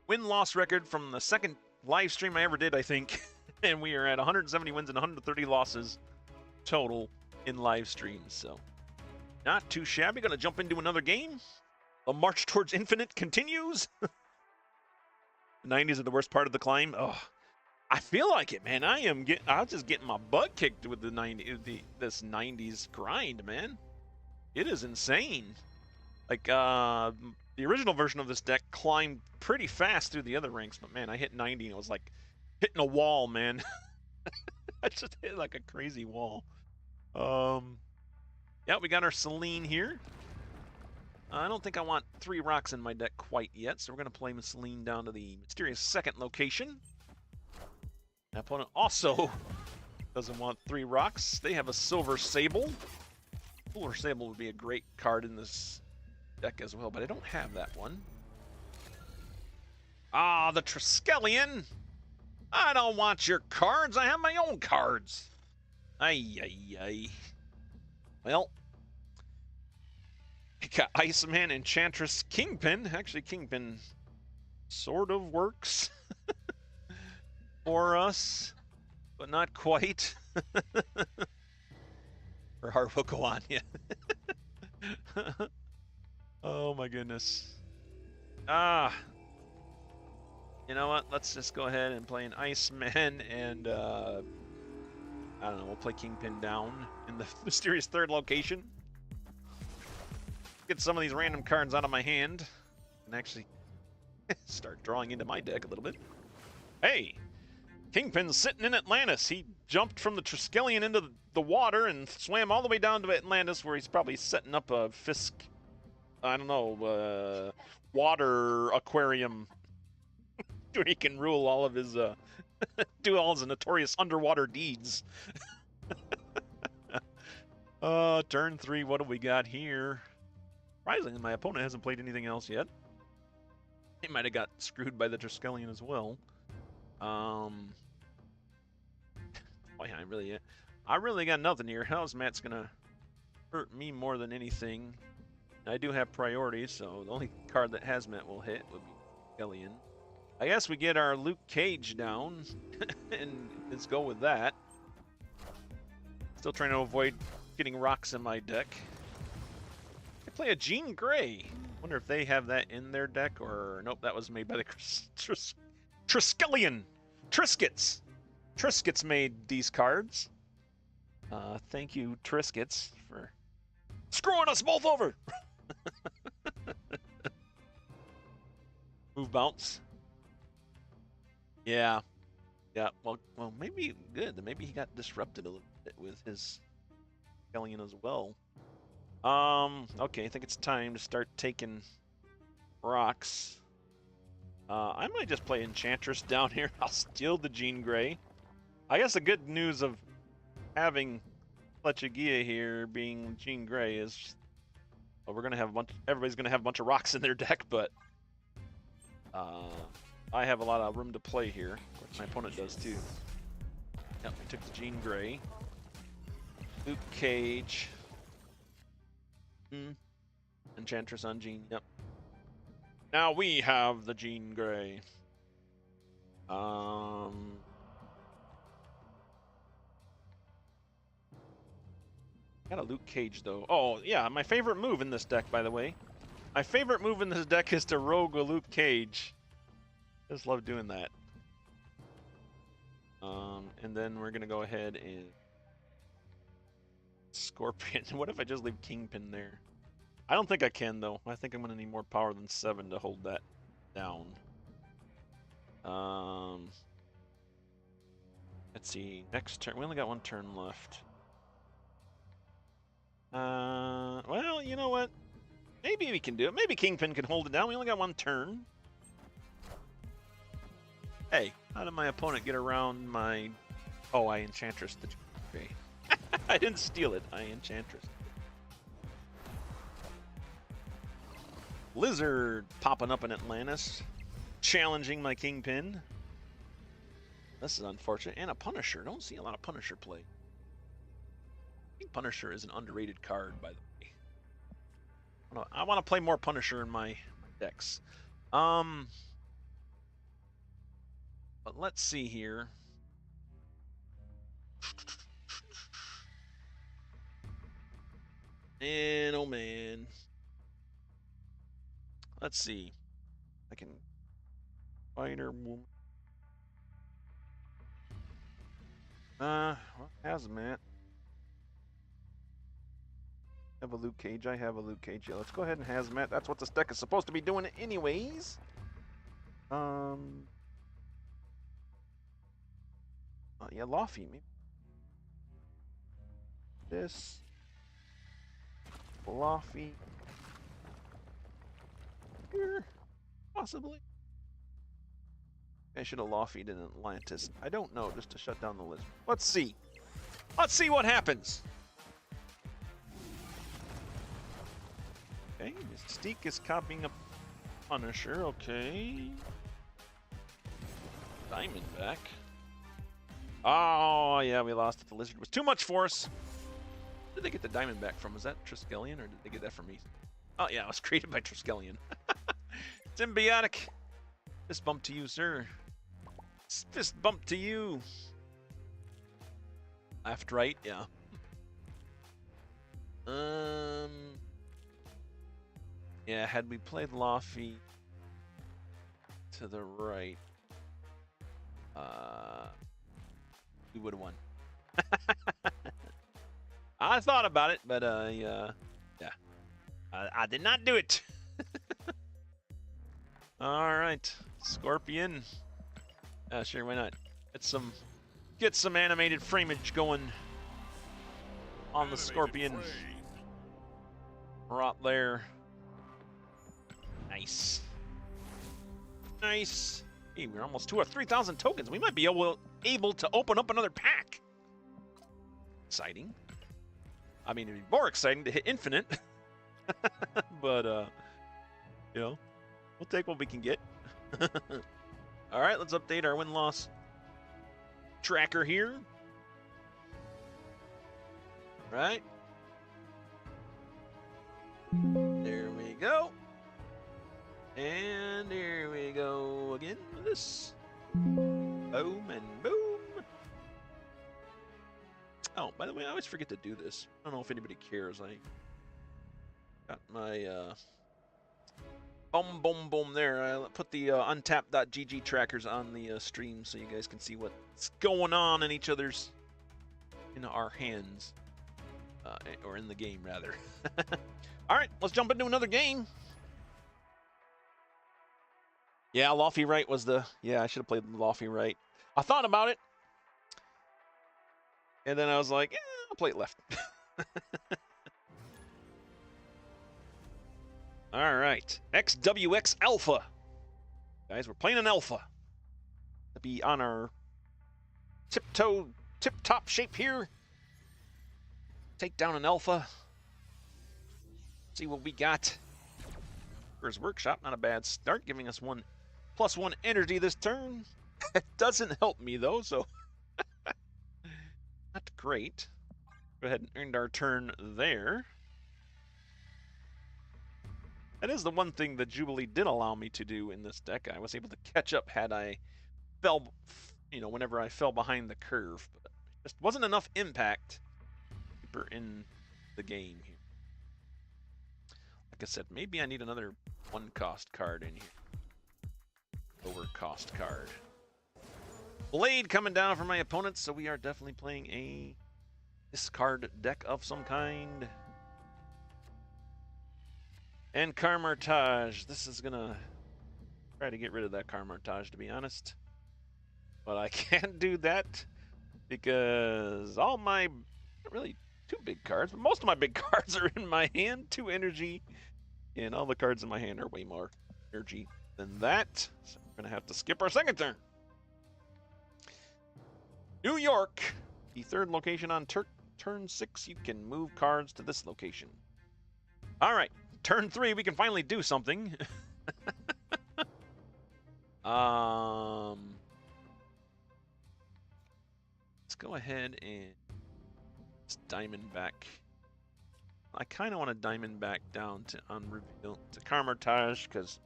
win-loss record from the second live stream I ever did, I think. And we are at 170 wins and 130 losses total in live streams. So not too shabby. Gonna jump into another game. The march towards infinite continues. The 90s are the worst part of the climb. Oh, I feel like it, man. I'm just getting my butt kicked with this 90s grind, man. It is insane. Like the original version of this deck climbed pretty fast through the other ranks, but man, I hit 90 and it was like hitting a wall, man. I just hit like a crazy wall. Yeah, we got our Selene here. I don't think I want 3 rocks in my deck quite yet, so we're going to play Selene down to the mysterious second location. My opponent also doesn't want 3 rocks. They have a Silver Sable. Silver Sable would be a great card in this deck as well, but I don't have that one. Ah, the Triskelion! I don't want your cards, I have my own cards! Ay, ay, ay. Well, we got Iceman, Enchantress, Kingpin. Actually, Kingpin sort of works for us, but not quite. Her heart will go on, yeah. Oh my goodness. You know what? Let's just go ahead and play an Iceman and I don't know, we'll play Kingpin down in the mysterious third location. Get some of these random cards out of my hand and actually start drawing into my deck a little bit. Hey! Kingpin's sitting in Atlantis. He jumped from the Triskelion into the water and swam all the way down to Atlantis, where he's probably setting up a Fisk, I don't know, water aquarium where he can rule all of his, do all his notorious underwater deeds. Turn 3, what do we got here? Surprisingly, my opponent hasn't played anything else yet. He might have got screwed by the Triskelion as well. I really got nothing here. Hazmat's gonna hurt me more than anything. I do have priorities, so the only card that Hazmat will hit would be Triskelion. I guess we get our Luke Cage down and let's go with that. Still trying to avoid getting rocks in my deck. I play a Jean Grey. Wonder if they have that in their deck, or nope, that was made by the Triskelion. Triscuits. Triscuits made these cards. Thank you, Triscuits, for screwing us both over. Move bounce. Yeah. Yeah, well, maybe good. Maybe he got disrupted a little bit with his Triskelion as well. Okay, I think it's time to start taking rocks. I might just play Enchantress down here. I'll steal the Jean Grey. I guess the good news of having Fletchagia here being Jean Grey is, well, we're gonna have everybody's gonna have a bunch of rocks in their deck, but I have a lot of room to play here. Of course, my opponent does too. Yep, we took the Jean Grey. Luke Cage. Enchantress on Jean, yep. Now we have the Jean Grey. Got a Luke Cage though. Oh yeah, my favorite move in this deck, by the way. My favorite move in this deck is to rogue a Luke Cage. Just love doing that. And then we're gonna go ahead and Scorpion. What if I just leave Kingpin there? I don't think I can though. I think I'm gonna need more power than 7 to hold that down. Let's see. Next turn. We only got 1 turn left. Well, you know what? Maybe we can do it. Maybe Kingpin can hold it down. We only got 1 turn. Hey, how did my opponent get around my... Oh, I Enchantress the Grey. I didn't steal it. I Enchantress. Lizard popping up in Atlantis, challenging my Kingpin. This is unfortunate. And a Punisher. Don't see a lot of Punisher play. I think Punisher is an underrated card, by the way. I want to play more Punisher in my decks. But let's see here. And oh man. Let's see. I can fighter woman. Hazmat. Have a Luke Cage. I have a Luke Cage. Yeah, let's go ahead and Hazmat. That's what this deck is supposed to be doing anyways. Yeah, Laufey. Maybe. This. Laufey. Here. Possibly. I should have Laufey'd in Atlantis. I don't know, just to shut down the list. Let's see. Let's see what happens. Okay, Mystique is copying a Punisher. Okay. Diamondback. Oh, yeah, we lost it. The Lizard was too much for us. Where did they get the Diamondback from? Was that Triskelion, or did they get that from me? Oh, yeah, it was created by Triskelion. Symbiotic. Fist bump to you, sir. Fist bump to you. Left, right, yeah. Yeah, had we played Laufey to the right, we would have won. I thought about it, but yeah, I did not do it. All right, Scorpion. Sure, why not? Get some animated frameage going on the Scorpion. Right there. Nice. Nice. Hey, we're almost to our 3,000 tokens. We might be able to open up another pack. Exciting. I mean, it'd be more exciting to hit infinite. But, you know, we'll take what we can get. All right, let's update our win-loss tracker here. All right. There we go. And here we go again with this. Boom and boom. Oh, by the way, I always forget to do this. I don't know if anybody cares. I got my boom boom there. I put the untap.gg trackers on the stream so you guys can see what's going on in our hands. Or in the game, rather. All right, let's jump into another game. Yeah, Laufey right was the... Yeah, I should have played Laufey right. I thought about it. And then I was like, I'll play it left. All right. XWX Alpha. Guys, we're playing an Alpha. To be on our tip-top shape here. Take down an Alpha. See what we got. First Workshop, not a bad start, giving us +1 energy this turn. It doesn't help me though, so not great. Go ahead and end our turn there. That is the one thing that Jubilee did allow me to do in this deck. I was able to catch up had I fell, whenever I fell behind the curve. But just wasn't enough impact deeper in the game here. Like I said, maybe I need another 1-cost card in here. Lower cost card. Blade coming down from my opponents, so we are definitely playing a discard deck of some kind. And Carmartage. This is gonna try to get rid of that Carmartage, to be honest. But I can't do that because all my, not really two big cards, but most of my big cards are in my hand. 2 energy, and all the cards in my hand are way more energy than that. So we're gonna have to skip our second turn. New York, the 3rd location on turn 6. You can move cards to this location. All right, turn 3, we can finally do something. Let's go ahead and Diamondback. I kind of want to Diamondback down to Unreveal to Carmartage because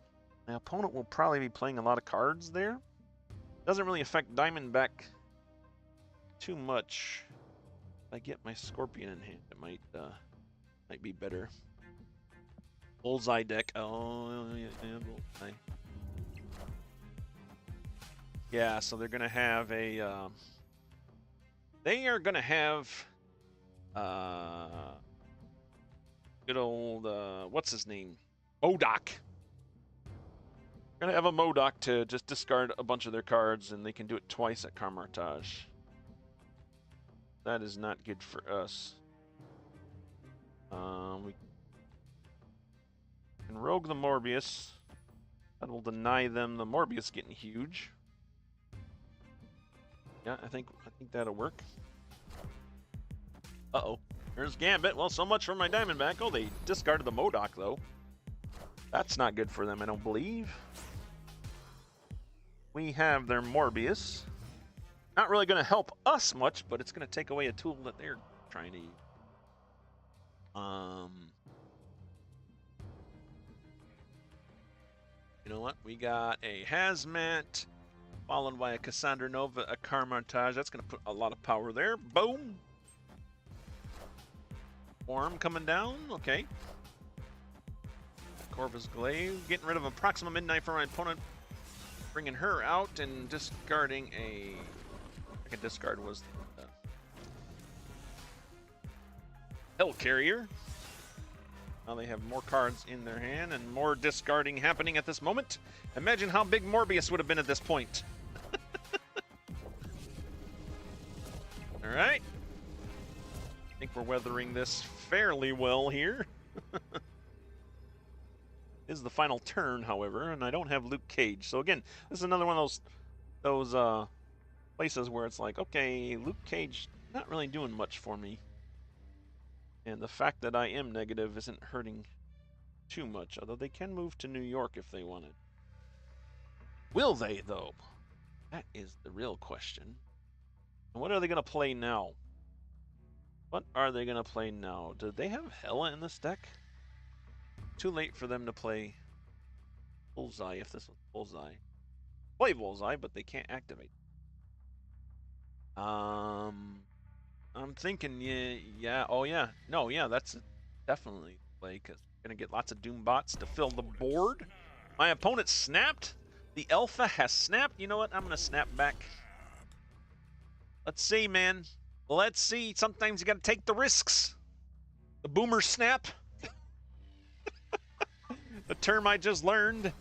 my opponent will probably be playing a lot of cards there. Doesn't really affect Diamondback too much. If I get my Scorpion in hand, it might be better. Bullseye deck. Oh, yeah, bullseye. Yeah, so they're gonna have a. They are gonna have. Good old what's his name? Modok. Gonna have a Modok to just discard a bunch of their cards, and they can do it twice at Carmartage. That is not good for us. We can rogue the Morbius. That will deny them the Morbius getting huge. Yeah, I think that'll work. Uh-oh. There's Gambit. Well, so much for my Diamondback. Oh, they discarded the Modok, though. That's not good for them, I don't believe. We have their Morbius. Not really going to help us much, but it's going to take away a tool that they're trying to use. You know what? We got a Hazmat, followed by a Cassandra Nova, a Carmartage. That's going to put a lot of power there. Boom. Orm coming down. Okay. Corvus Glaive. Getting rid of a Proxima Midnight for my opponent. Bringing her out and discarding a... Second discard was the Hell Carrier. Now they have more cards in their hand and more discarding happening at this moment. Imagine how big Morbius would have been at this point. All right. I think we're weathering this fairly well here. This is the final turn, however, and I don't have Luke Cage. So again, this is another one of those places where it's like, okay, Luke Cage not really doing much for me. And the fact that I am negative isn't hurting too much, although they can move to New York if they wanted. Will they, though? That is the real question. And what are they going to play now? What are they going to play now? Do they have Hela in this deck? Too late for them to play Bullseye if this was Bullseye. Play Bullseye, but they can't activate. I'm thinking, yeah, oh yeah. No, yeah, that's definitely play, because we're going to get lots of Doom bots to fill the board. My opponent snapped. The Alpha has snapped. You know what? I'm going to snap back. Let's see, man. Let's see. Sometimes you got to take the risks. The boomer snap. The term I just learned.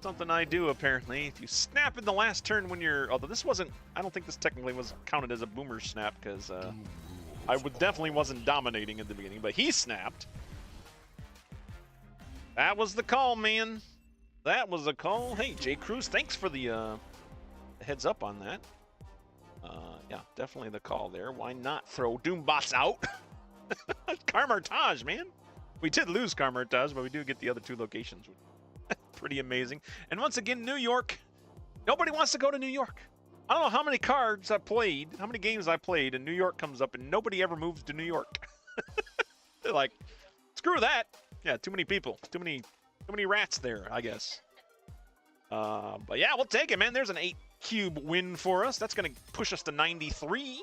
Something I do, apparently. If you snap in the last turn when you're... Although this wasn't... I don't think this technically was counted as a boomer snap, because I definitely wasn't dominating at the beginning, but he snapped. That was the call, man. That was a call. Hey, J. Cruz, thanks for the heads up on that. Yeah, definitely the call there. Why not throw Doombots out? Carmartage, man. We did lose Carmartage, but we do get the other two locations. Pretty amazing. And once again, New York. Nobody wants to go to New York. I don't know how many cards I played, how many games I played, and New York comes up, and nobody ever moves to New York. They're like, screw that. Yeah, too many people. Too many rats there, I guess. But yeah, we'll take it, man. There's an 8-cube win for us. That's going to push us to 93.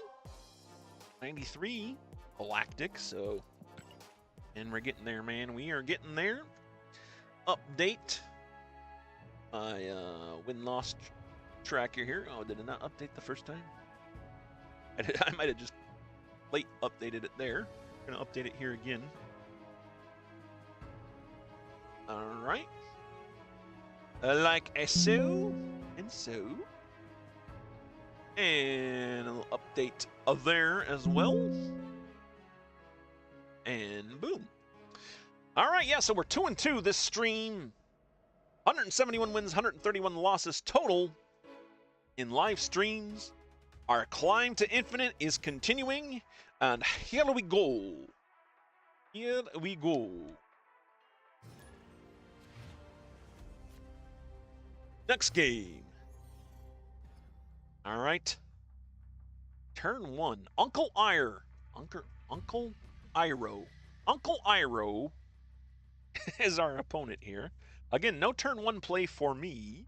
93 Galactic, so... And we're getting there, man. We are getting there. Update my win-loss tracker here. Oh, did it not update the first time? I might have just late updated it there. I'm going to update it here again. All right. Like so and so. And a little update there as well. And boom. All right, yeah, so we're 2-2 this stream. 171 wins, 131 losses total in live streams. Our climb to infinite is continuing, and here we go. Here we go. Next game. All right. Turn 1. Uncle Iroh is our opponent here. Again, no turn 1 play for me.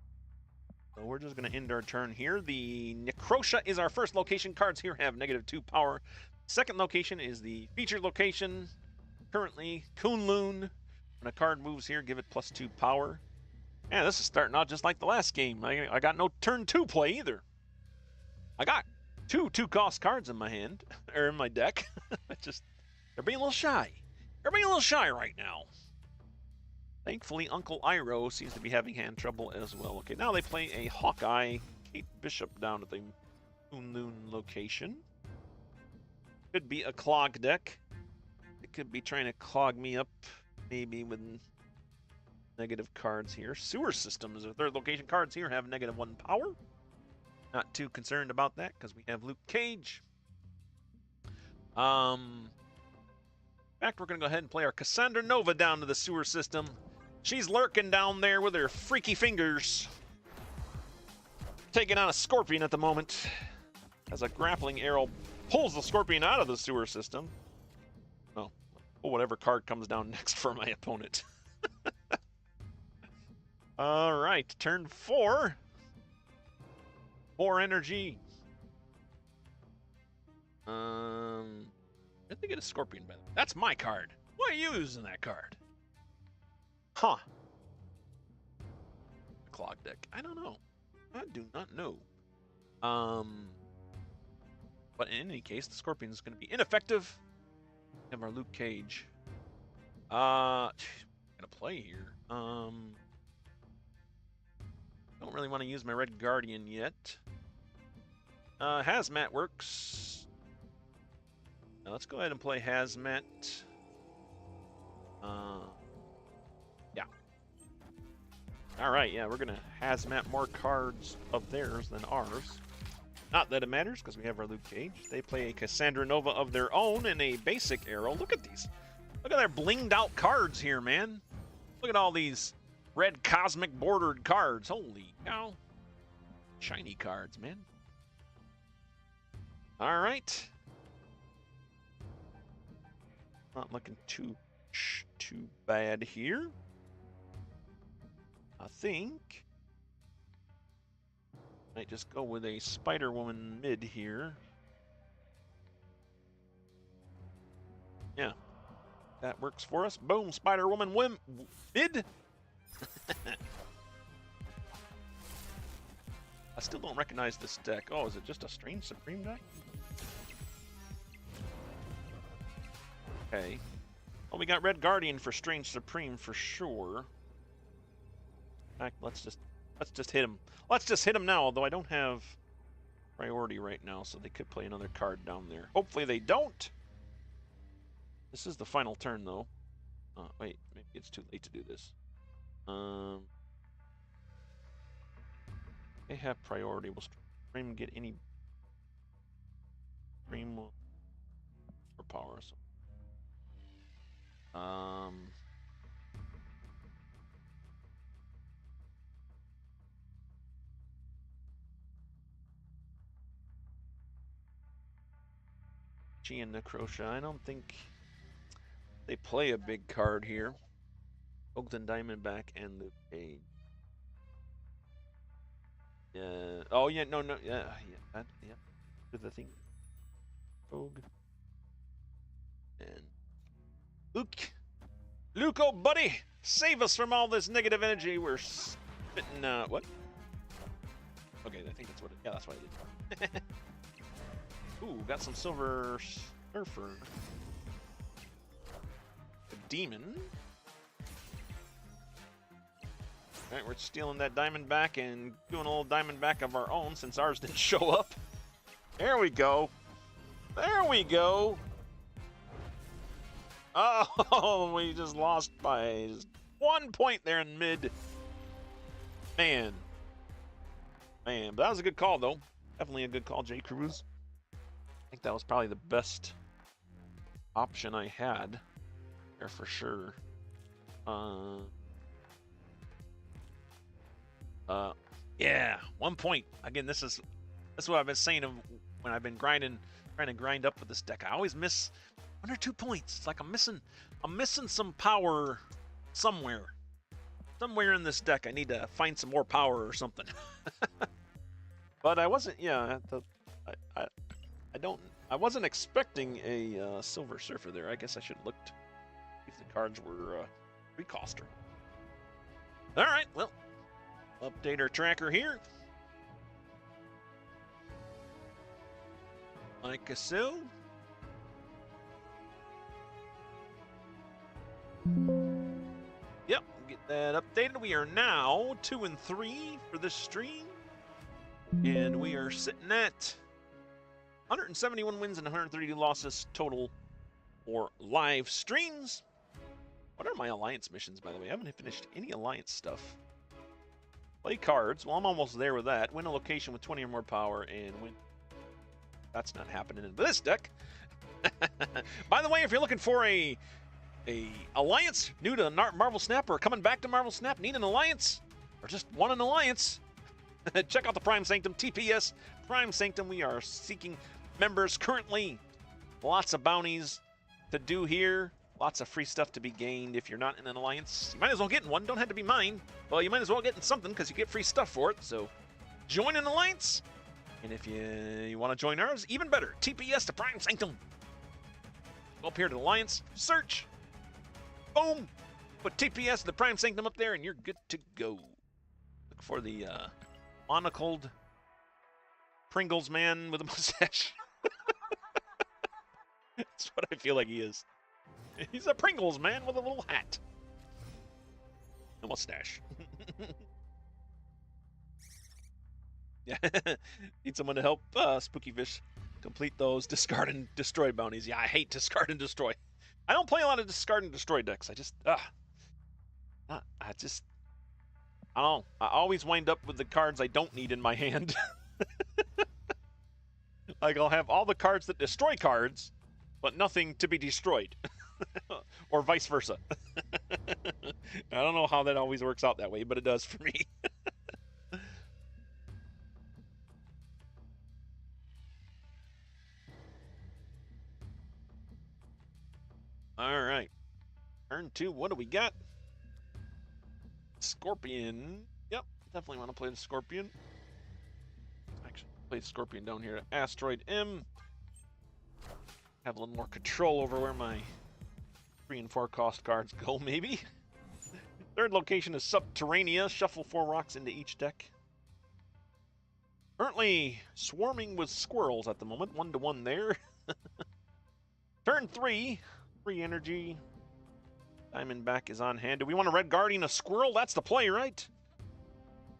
So we're just going to end our turn here. The Necrosha is our first location. Cards here have -2 power. Second location is the featured location. Currently, Kunlun. When a card moves here, give it +2 power. Yeah, this is starting out just like the last game. I got no turn 2 play either. I got two 2-cost cards in my hand, or in my deck. They're being a little shy. They're being a little shy right now. Thankfully, Uncle Iroh seems to be having hand trouble as well. Okay, now they play a Hawkeye Kate Bishop down at the Kunlun location. Could be a clog deck. It could be trying to clog me up, maybe with negative cards here. Sewer Systems, the third location. Cards here have -1 power. Not too concerned about that because we have Luke Cage. In fact, we're going to go ahead and play our Cassandra Nova down to the Sewer System. She's lurking down there with her freaky fingers. Taking on a Scorpion at the moment. As a grappling arrow pulls the Scorpion out of the Sewer System. Oh, whatever card comes down next for my opponent. All right, turn 4. More energy. Did they get a Scorpion by that? That's my card. Why are you using that card? Huh. Clog deck. I don't know. I do not know. But in any case, the Scorpion is going to be ineffective. We have our Luke Cage. Gonna play here. Don't really want to use my Red Guardian yet. Hazmat works. Now let's go ahead and play Hazmat. Yeah. All right, yeah, we're gonna Hazmat more cards of theirs than ours. Not that it matters, because we have our Luke Cage. They play a Cassandra Nova of their own and a basic arrow. Look at these. Look at their blinged out cards here, man. Look at all these red cosmic bordered cards. Holy cow. Shiny cards, man. All right. Not looking too bad here. I think might just go with a Spider-Woman mid here. Yeah, that works for us. Boom, Spider-Woman mid. I still don't recognize this deck. Oh, is it just a Strange Supreme deck? Okay. Well, we got Red Guardian for Strange Supreme for sure. In fact, let's just hit him. Let's just hit him now, although I don't have priority right now, so they could play another card down there. Hopefully they don't. This is the final turn, though. Wait, maybe it's too late to do this. They have priority. Will Stream get any Stream for power? So. Shang-Chi and Necrosha. I don't think they play a big card here. Ogden Diamondback and Luke Cage. Yeah. Oh yeah. No. Yeah. That. Yeah. Do the thing. Og. And Luke, oh buddy, save us from all this negative energy. We're spitting. What? Okay, I think that's what. Yeah, that's what I did. Ooh, got some Silver Surfer. A demon. Alright, we're stealing that Diamondback and doing a little Diamondback of our own since ours didn't show up. There we go. There we go. Oh, we just lost by just 1 point there in mid. Man, but that was a good call, though. Definitely a good call, J. Cruz. I think that was probably the best option I had there for sure. Yeah, 1 point. Again, this is what I've been saying when I've been trying to grind up with this deck. I always miss 1 or 2 points. It's like I'm missing some power somewhere. Somewhere in this deck, I need to find some more power or something. But I wasn't, yeah, I wasn't expecting a Silver Surfer there. I guess I should have looked if the cards were three-coster. All right, well, update our tracker here. Like so. Yep, get that updated. We are now 2 and 3 for this stream. And we are sitting at 171 wins and 132 losses total for live streams. What are my alliance missions, by the way? I haven't finished any alliance stuff. Play cards. Well, I'm almost there with that. Win a location with 20 or more power and win. That's not happening in this deck. By the way, if you're looking for a alliance, new to Marvel Snap or coming back to Marvel Snap, need an alliance, or just want an alliance, check out the Prime Sanctum, TPS Prime Sanctum. We are seeking members currently. Lots of bounties to do here. Lots of free stuff to be gained if you're not in an alliance. You might as well get in one. Don't have to be mine. Well, you might as well get in something because you get free stuff for it. So join an alliance. And if you want to join ours, even better. TPS to Prime Sanctum. Go up here to the alliance. Search. Boom. Put TPS to the Prime Sanctum up there and you're good to go. Look for the monocled Pringles man with a mustache. That's what I feel like he is. He's a Pringles man with a little hat. A mustache. Yeah. Need someone to help Spooky Fish complete those discard and destroy bounties. Yeah, I hate discard and destroy. I don't play a lot of discard and destroy decks. I don't know. I always wind up with the cards I don't need in my hand. Like, I'll have all the cards that destroy cards, but nothing to be destroyed. Or vice versa. I don't know how that always works out that way, but it does for me. All right. Turn 2, what do we got? Scorpion. Yep, definitely want to play the Scorpion. Actually, play the Scorpion down here. Asteroid M. Have a little more control over where my 3 and 4 cost cards go, maybe. Third location is Subterranea. Shuffle 4 rocks into each deck. Currently swarming with squirrels at the moment. 1-1 there. Turn 3. Free energy. Diamondback is on hand. Do we want a Red Guardian, a squirrel? That's the play, right?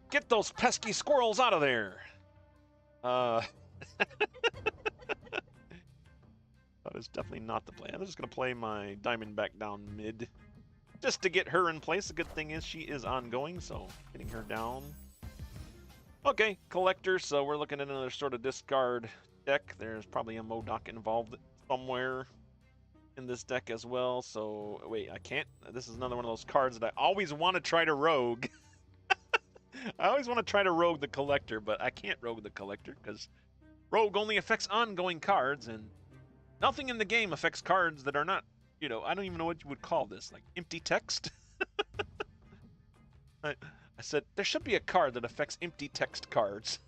Get those pesky squirrels out of there. That is definitely not the play. I'm just going to play my Diamondback down mid. Just to get her in place. The good thing is she is ongoing, so getting her down. Okay, Collector. So we're looking at another sort of discard deck. There's probably a MODOK involved somewhere in this deck as well. So wait, I can't. This is another one of those cards that I always want to try to rogue. I always want to try to rogue the Collector, but I can't rogue the Collector because rogue only affects ongoing cards, and nothing in the game affects cards that are not, you know, I don't even know what you would call this, like empty text. I said there should be a card that affects empty text cards.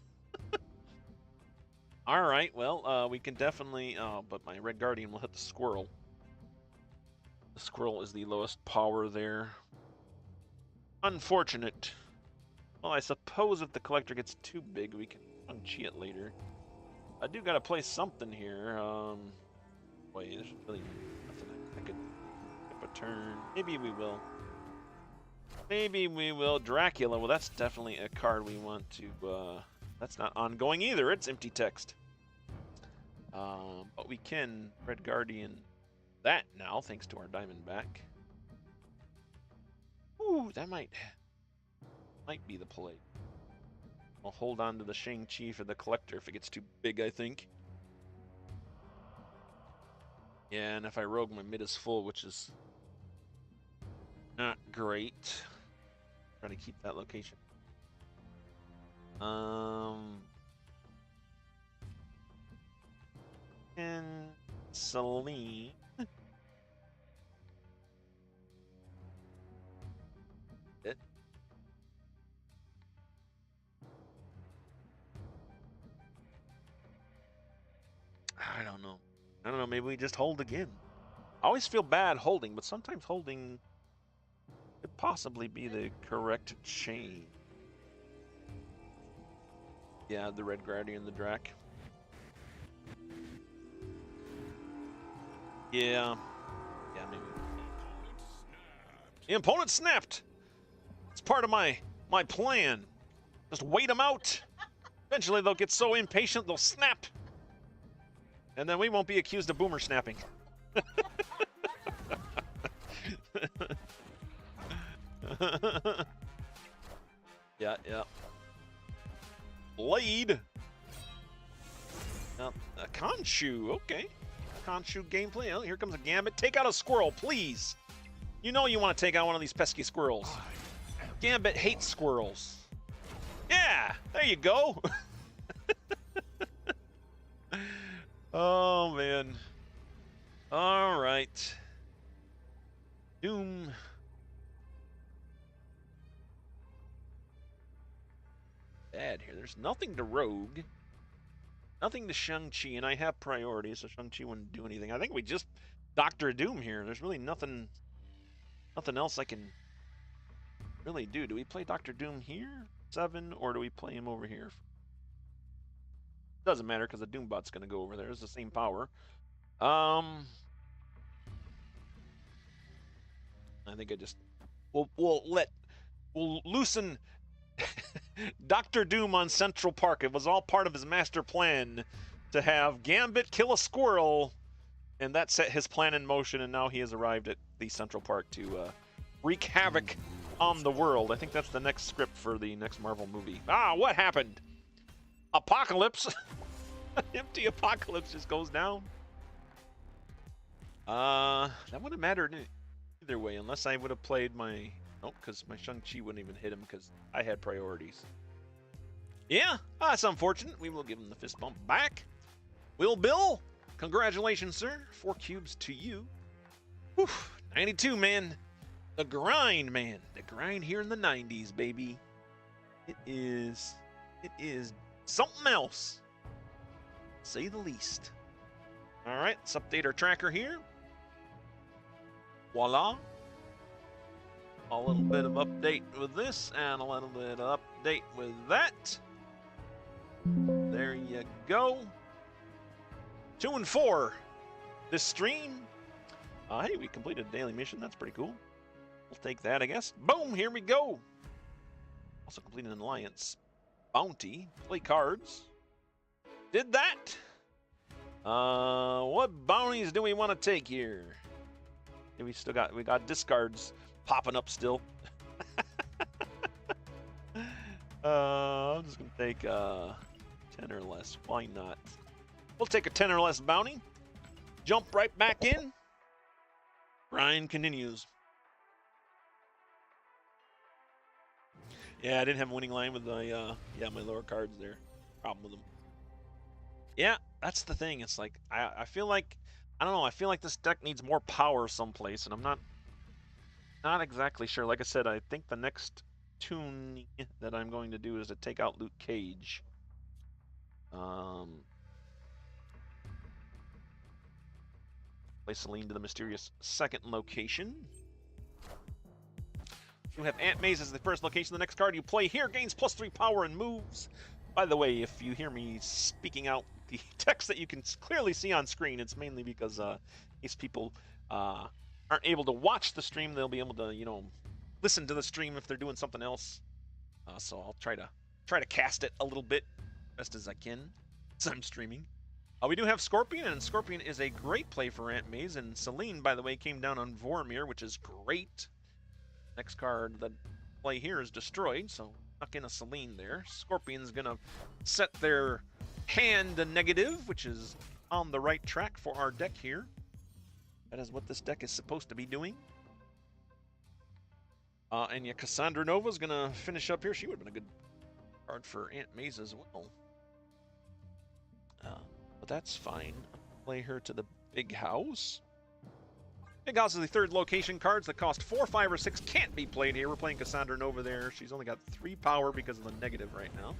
All right, well, we can definitely, but my Red Guardian will hit the squirrel. The squirrel is the lowest power there. Unfortunate. Well, I suppose if the Collector gets too big, we can Shang-Chi it later. I do gotta play something here. Wait, there's really nothing I could skip a turn. Maybe we will. Maybe we will. Dracula, well, that's definitely a card we want to, that's not ongoing either. It's empty text. But we can Red Guardian that now, thanks to our Diamondback. Ooh, that might be the play. I'll hold on to the Shang-Chi for the Collector if it gets too big, I think. Yeah, and if I rogue, my mid is full, which is not great. Try to keep that location. And Selene. maybe we just hold again. I always feel bad holding, but sometimes holding could possibly be the correct chain. Yeah, the Red Guardian, the Drac. Yeah. Yeah, maybe. The opponent snapped. It's part of my plan. Just wait them out. Eventually they'll get so impatient they'll snap. And then we won't be accused of boomer snapping. Yeah. Blade. A Khonshu, okay. Khonshu gameplay. Oh, here comes a Gambit. Take out a squirrel, please. You know you want to take out one of these pesky squirrels. Gambit hates squirrels. Yeah, there you go. Oh, man. All right. Doom. Bad here. There's nothing to Rogue. Nothing to Shang-Chi, and I have priorities, so Shang-Chi wouldn't do anything. I think we just Doctor Doom here. There's really nothing else I can really do. Do we play Doctor Doom here, 7, or do we play him over here? Doesn't matter because the Doombot's going to go over there. It's the same power. I think I just we'll loosen Dr. Doom on Central Park. It was all part of his master plan to have Gambit kill a squirrel, and that set his plan in motion, and now he has arrived at the Central Park to wreak havoc on the world. I think that's the next script for the next Marvel movie. Ah, what happened? Apocalypse. Empty Apocalypse just goes down. That wouldn't have mattered either way, unless I would have played my... Nope, because my Shang-Chi wouldn't even hit him because I had priorities. Yeah, that's unfortunate. We will give him the fist bump back. Will Bill, congratulations, sir. 4 cubes to you. Whew, 92, man. The grind, man. The grind here in the 90s, baby. It is something else, to say the least. All right, let's update our tracker here. Voila. A little bit of update with this, and a little bit of update with that. There you go. 2 and 4 this stream. Hey, we completed a daily mission. That's pretty cool. We'll take that, I guess. Boom, here we go. Also completed an alliance bounty. Play cards. Did that. What bounties do we want to take here? We got discards popping up still. I'm just gonna take 10 or less. Why not? We'll take a 10 or less bounty. Jump right back in. Grind continues. Yeah, I didn't have a winning line with my my lower cards there. Problem with them. Yeah, that's the thing. It's like I feel like I don't know. I feel like this deck needs more power someplace, and I'm not exactly sure. Like I said, I think the next tune that I'm going to do is to take out Luke Cage. Play Selene to the mysterious second location. You have Aunt May's as the first location. The next card you play here gains +3 power and moves. By the way, if you hear me speaking out the text that you can clearly see on screen, it's mainly because these people aren't able to watch the stream. They'll be able to, listen to the stream if they're doing something else. So I'll try to cast it a little bit best as I can as I'm streaming. We do have Scorpion, and Scorpion is a great play for Aunt May's. And Selene, by the way, came down on Vormir, which is great. Next card that play here is destroyed, so stuck in a Selene there. Scorpion's gonna set their hand to negative, which is on the right track for our deck here. That is what this deck is supposed to be doing. And yeah, Cassandra Nova is gonna finish up here. She would have been a good card for Aunt May's as well. But that's fine. Play her to the big house. Big house is the third location. Cards that cost 4, 5, or 6 can't be played here. We're playing Cassandra Nova there. She's only got 3 power because of the negative right now.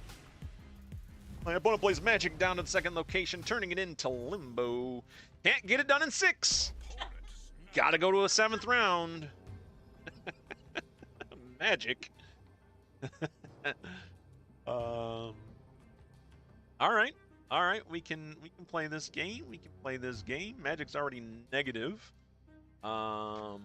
My opponent plays Magic down to the second location, turning it into Limbo. Can't get it done in 6. Gotta go to a 7th round. Magic. All right. All right, we can play this game. We can play this game. Magic's already negative. I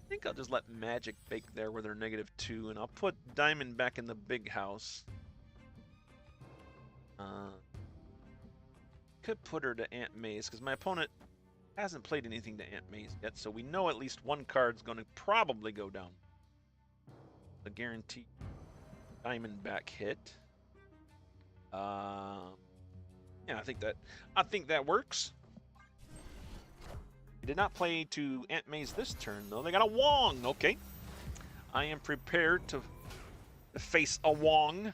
think I'll just let Magic bake there where they're -2, and I'll put Diamondback in the big house. Could put her to Aunt May's because my opponent hasn't played anything to Aunt May's yet, so we know at least one card's going to probably go down. A guaranteed Diamondback hit. Yeah, I think that works. They did not play to Aunt May's this turn though. They got a Wong. Okay, I am prepared to face a Wong.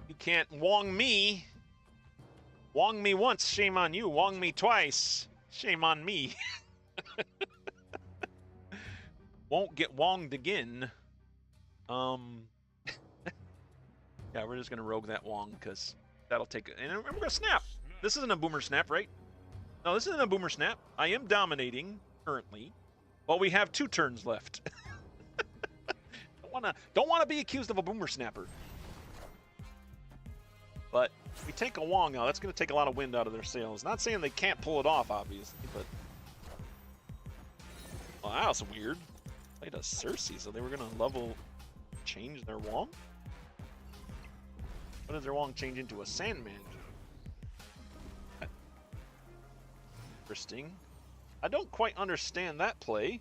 You can't Wong me. Wong me once, shame on you. Wong me twice, shame on me. Won't get Wonged again. Yeah, we're just gonna rogue that Wong because that'll take. And we're gonna snap. This isn't a boomer snap, right? No, this isn't a boomer snap. I am dominating currently, but we have 2 turns left. Don't wanna be accused of a boomer snapper. But if we take a Wong out, that's gonna take a lot of wind out of their sails. Not saying they can't pull it off, obviously, but well, that was weird. Played a Cersei, so they were gonna level change their Wong. What does their Wong change into? A Sandman? Interesting. I don't quite understand that play.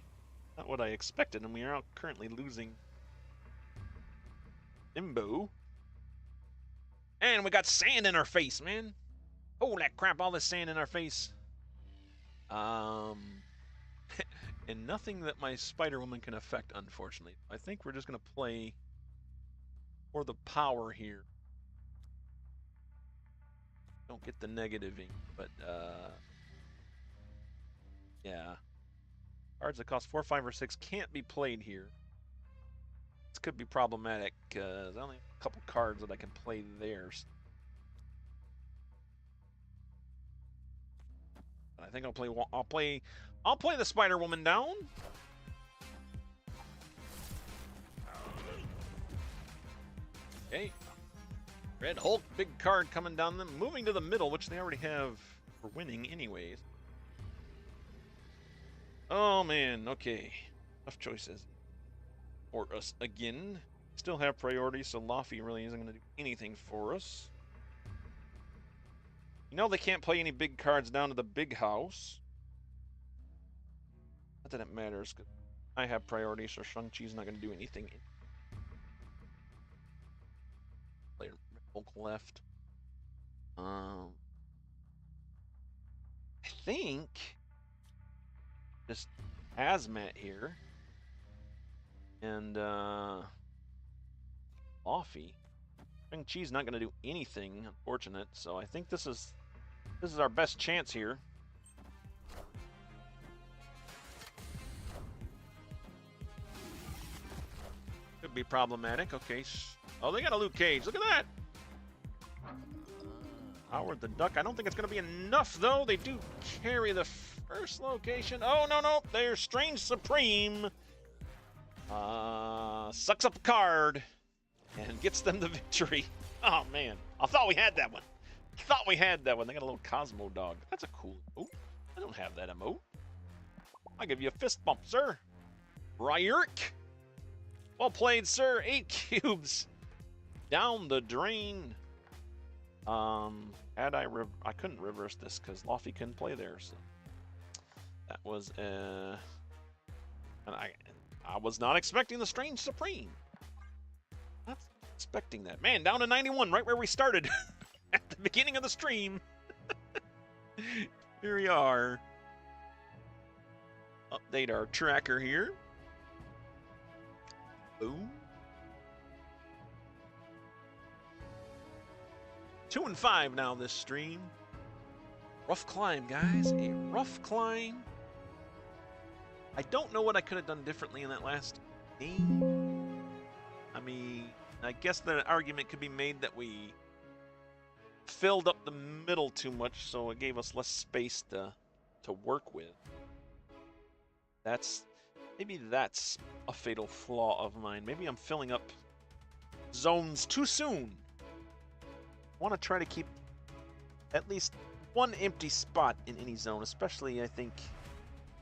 Not what I expected, and we are currently losing Imbo. And we got sand in our face, man. Oh, that crap, all this sand in our face. And nothing that my Spider-Woman can affect, unfortunately. I think we're just going to play for the power here. Don't get the negativing, but yeah. Cards that cost 4, 5, or 6 can't be played here. This could be problematic because I only have a couple cards that I can play there. I think I'll play the Spider-Woman down. Okay. Red Hulk, big card coming down them, moving to the middle, which they already have for winning anyways. Oh man, okay. Tough choices for us again. Still have priority, so Laufey really isn't going to do anything for us. You know they can't play any big cards down to the big house. Not that it matters, because I have priority, so Shang-Chi's not going to do anything. Player Hulk left. I think just Hazmat here. And Laufey. Shang-Chi's not going to do anything, unfortunate. So I think this is our best chance here. Could be problematic. Okay. Oh, they got a Luke Cage. Look at that. Howard the Duck. I don't think it's going to be enough, though. They do carry the first location. Oh, no. They're Strange Supreme. Sucks up a card and gets them the victory. Oh, man. I thought we had that one. They got a little Cosmo dog. That's a cool emote. I don't have that emote. I'll give you a fist bump, sir. Ryurk. Well played, sir. 8 cubes. Down the drain. I couldn't reverse this because Laufey couldn't play there. So that was and I was not expecting the Strange Supreme. Not expecting that. Man, down to 91, right where we started at the beginning of the stream. Here we are. Update our tracker here. Boom. 2 and 5 now this stream. Rough climb, guys. A rough climb. I don't know what I could have done differently in that last game. I mean, I guess the argument could be made that we filled up the middle too much, so it gave us less space to work with. Maybe that's a fatal flaw of mine. Maybe I'm filling up zones too soon. I want to try to keep at least one empty spot in any zone, especially, I think,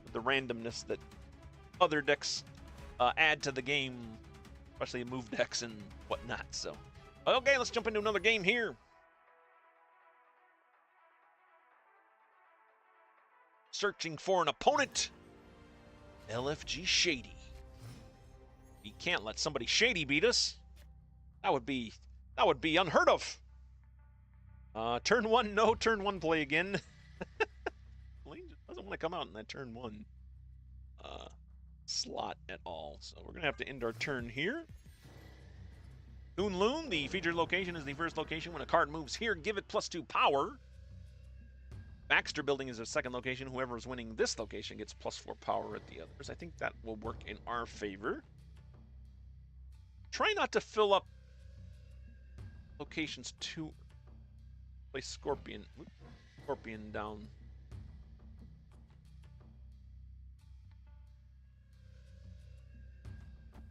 with the randomness that other decks add to the game, especially move decks and whatnot. So, okay, let's jump into another game here. Searching for an opponent. LFG Shady. We can't let somebody shady beat us. That would be unheard of. Turn 1, no. Turn 1 play again. Selene just doesn't want to come out in that turn 1 slot at all. So we're going to have to end our turn here. Kunlun, the featured location, is the first location. When a card moves here, give it +2 power. Baxter Building is a second location. Whoever is winning this location gets +4 power at the others. I think that will work in our favor. Try not to fill up locations too. Play Scorpion. Oops. Scorpion down.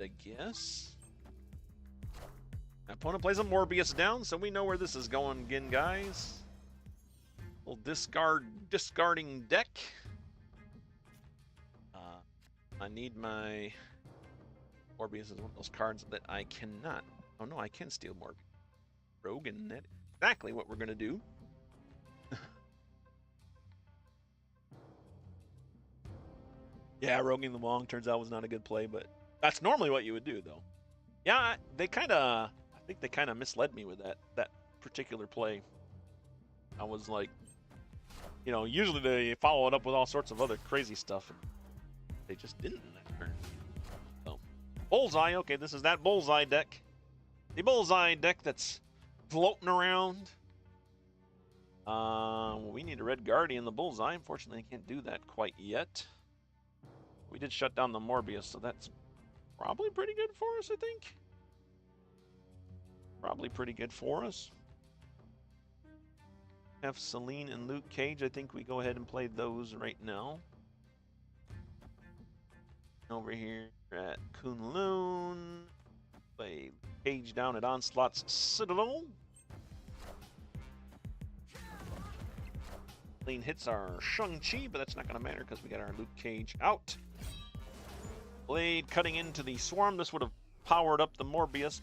I guess. My opponent plays a Morbius down, so we know where this is going again, guys. Little discarding deck. I need my Morbius is one of those cards that I cannot. Oh no, I can steal Morbius. Rogue, and that's exactly what we're gonna do. Yeah, roguing the Wong turns out was not a good play, but that's normally what you would do, though. Yeah, I think they kind of misled me with that particular play. I was like, you know, usually they follow it up with all sorts of other crazy stuff, and they just didn't in that turn. So, Bullseye, okay, this is that Bullseye deck. The Bullseye deck that's floating around. We need a Red Guardian, the Bullseye. Unfortunately, I can't do that quite yet. We did shut down the Morbius, so that's probably pretty good for us, I think. Probably pretty good for us. Have Selene and Luke Cage. I think we go ahead and play those right now. Over here at Kunlun. Play Cage down at Onslaught's Citadel. Selene hits our Shang-Chi, but that's not going to matter because we got our Luke Cage out. Blade cutting into the Swarm. This would have powered up the Morbius.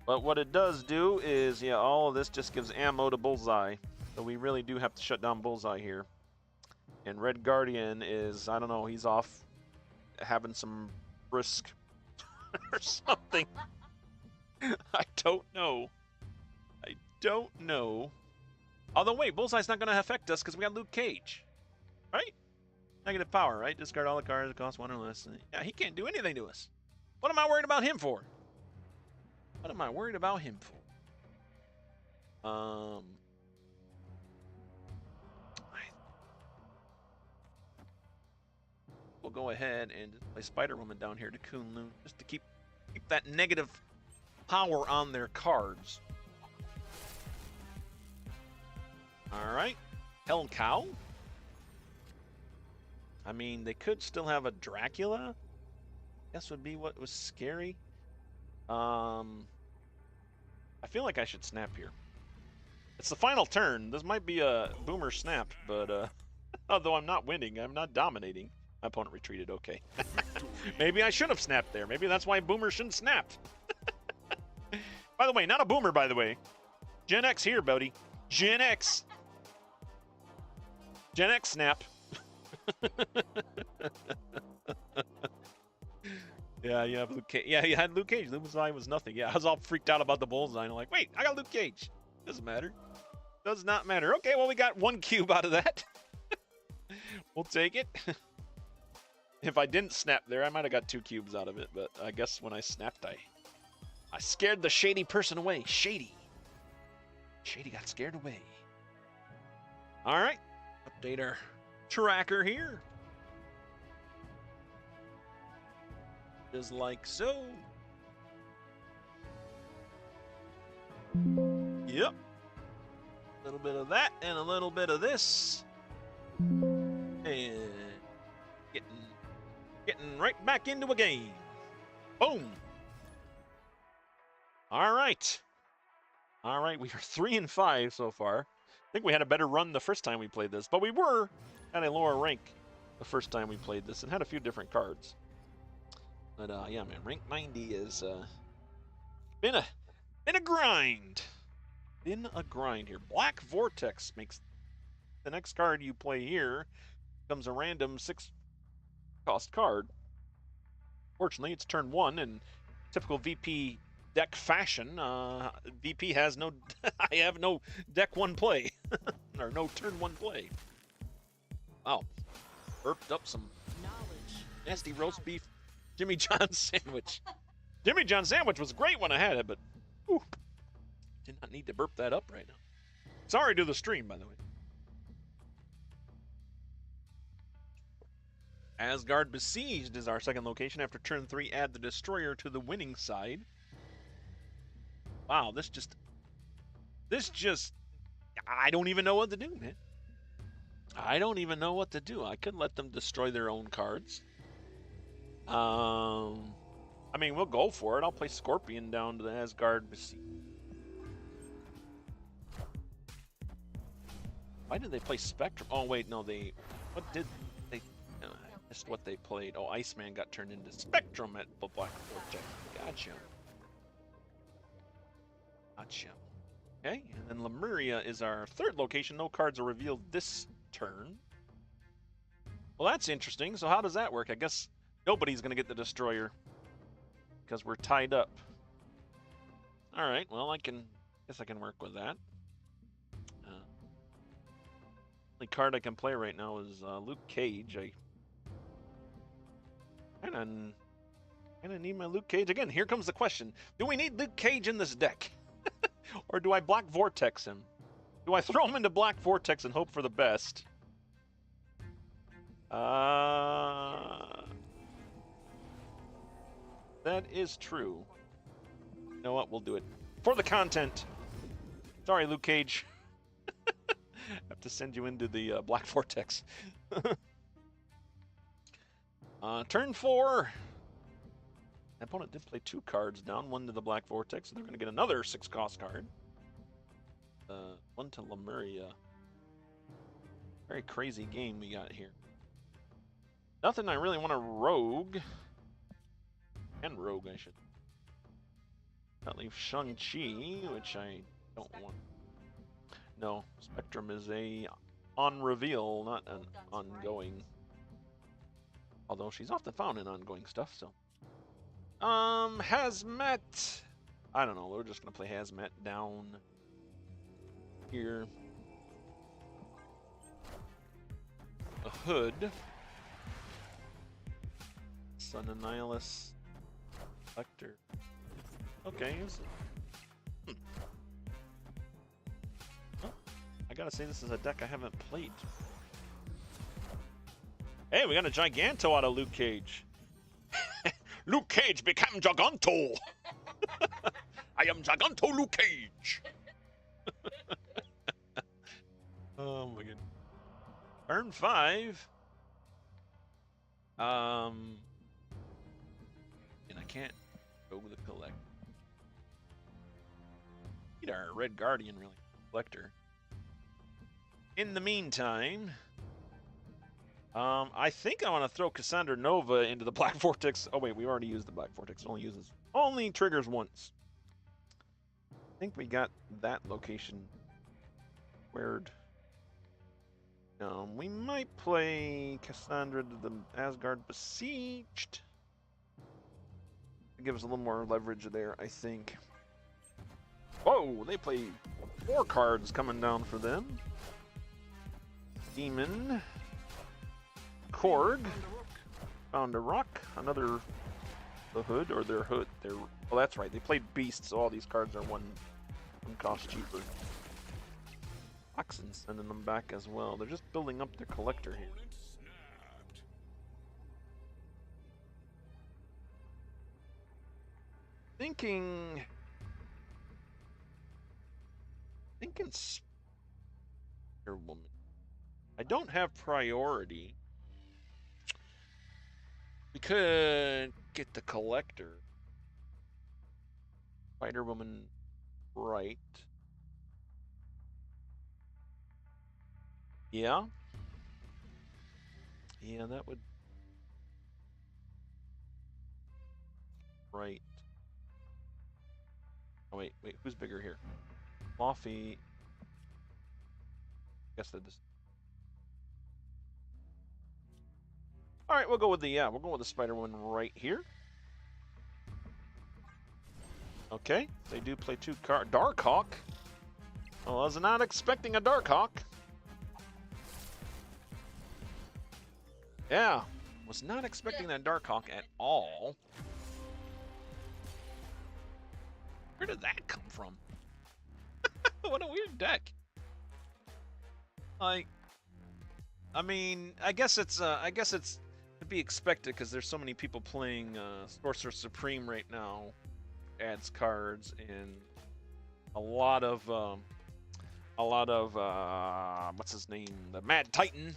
But what it does do is, yeah, all of this just gives ammo to Bullseye. So we really do have to shut down Bullseye here. And Red Guardian is, I don't know, he's off having some brisk or something. I don't know. I don't know. Although, wait, Bullseye's not going to affect us because we got Luke Cage. Right? Negative power, right? Discard all the cards that cost 1 or less. Yeah, he can't do anything to us. What am I worried about him for? What am I worried about him for? We'll go ahead and play Spider-Woman down here to Kunlun just to keep that negative power on their cards. All right, Hell Cow. I mean, they could still have a Dracula. Guess would be what was scary. I feel like I should snap here. It's the final turn. This might be a boomer snap, but although I'm not winning, I'm not dominating. My opponent retreated, okay. Maybe I should have snapped there. Maybe that's why boomer shouldn't snap. By the way, not a boomer, by the way. Gen X here, buddy. Gen X. Gen X snap. Yeah, you have Luke Cage. Yeah, you had Luke Cage. Bullseye was nothing. Yeah, I was all freaked out about the Bullseye. I'm like, wait, I got Luke Cage. Doesn't matter. Does not matter. Okay, well, we got 1 cube out of that. We'll take it. If I didn't snap there, I might have got 2 cubes out of it, but I guess when I snapped, I scared the shady person away. Shady got scared away. All right, update our tracker here. Just like so. Yep. A little bit of that and a little bit of this. And getting right back into a game. Boom. All right. All right, we are 3-5 so far. I think we had a better run the first time we played this, but we were at a lower rank the first time we played this and had a few different cards. But yeah, man, rank 90 has been a grind. Been a grind here. Black Vortex makes the next card you play here becomes a random 6-cost card. Fortunately, it's turn 1 in typical VP deck fashion. VP has no I have no deck 1 play or no turn 1 play. Wow. Burped up some nasty roast beef Jimmy John sandwich. Jimmy John sandwich was great when I had it, but whew, did not need to burp that up right now. Sorry to the stream, by the way. Asgard Besieged is our second location. After turn 3, add the Destroyer to the winning side. Wow, this just, I don't even know what to do, man. I don't even know what to do. I could let them destroy their own cards. I mean, we'll go for it. I'll play Scorpion down to the Asgard Besieged. Why did they play Spectrum? Oh, wait, no, what did they, I missed what they played. Oh, Iceman got turned into Spectrum at the Black Vortex. Gotcha. Gotcha. Okay, and then Lemuria is our third location. No cards are revealed this turn. Well, that's interesting. So how does that work? I guess nobody's going to get the Destroyer because we're tied up. All right, well, I guess I can work with that. Only card I can play right now is Luke Cage. I kind of need my Luke Cage. Again, here comes the question. Do we need Luke Cage in this deck? Or do I Black Vortex him? Do I throw him into Black Vortex and hope for the best? That is true. You know what? We'll do it. For the content. Sorry, Luke Cage. I have to send you into the Black Vortex. Turn 4. My opponent did play 2 cards down, 1 to the Black Vortex, so they're going to get another 6-cost card. 1 to Lemuria. Very crazy game we got here. Nothing I really want to rogue. And rogue, I should. That leaves Shang-Chi, which I don't want. No, Spectrum is a on reveal, not an ongoing. Although she's often found in ongoing stuff, so. Hazmat. I don't know. We're just gonna play Hazmat down here. A Hood. Sun Annihilus. Lecter. Okay. Oh, I gotta say this is a deck I haven't played. Hey, we got a Giganto out of Luke Cage. Luke Cage became Giganto. I am Giganto Luke Cage. Oh my god. Turn 5. And I can't go with the collect. Need our Red Guardian, really. Collector. In the meantime, I think I want to throw Cassandra Nova into the Black Vortex. Oh wait, we already used the Black Vortex. It only triggers once. I think we got that location squared. We might play Cassandra to the Asgard Besieged. It gives us a little more leverage there, I think. Whoa, they play 4 cards coming down for them. Demon. Korg. Found a rock. Another the Hood, or their Hood. Oh, that's right. They played Beast, so all these cards are one cost cheaper. Oxen sending them back as well. They're just building up their collector here. Thinking thinking Spider-Woman. I don't have priority. We could get the Collector. Spider-Woman right. Yeah. Yeah, that would... Right. Oh, wait, who's bigger here? Laufey. Guess that is... Alright, we'll go with the, we'll go with the Spider-Woman right here. Okay, they do play 2 cards. Darkhawk? Well, I was not expecting a Darkhawk. Yeah, was not expecting that Darkhawk at all. Where did that come from? What a weird deck. Like, I mean, I guess it's to be expected because there's so many people playing Sorcerer Supreme right now. Adds cards and a lot of what's his name? The Mad Titan.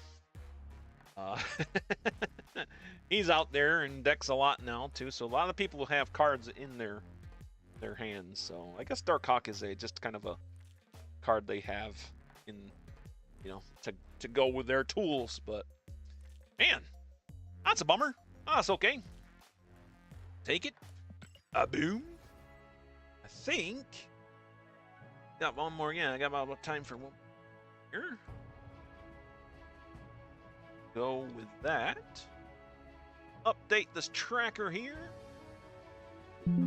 He's out there and decks a lot now too. So a lot of people will have cards in their hands. So I guess Darkhawk is just kind of a card they have in, you know, to go with their tools. But man, that's a bummer. Oh, that's okay. Take it. Boom. I think got one more. Yeah, I got about time for one here. Go with that. Update this tracker here.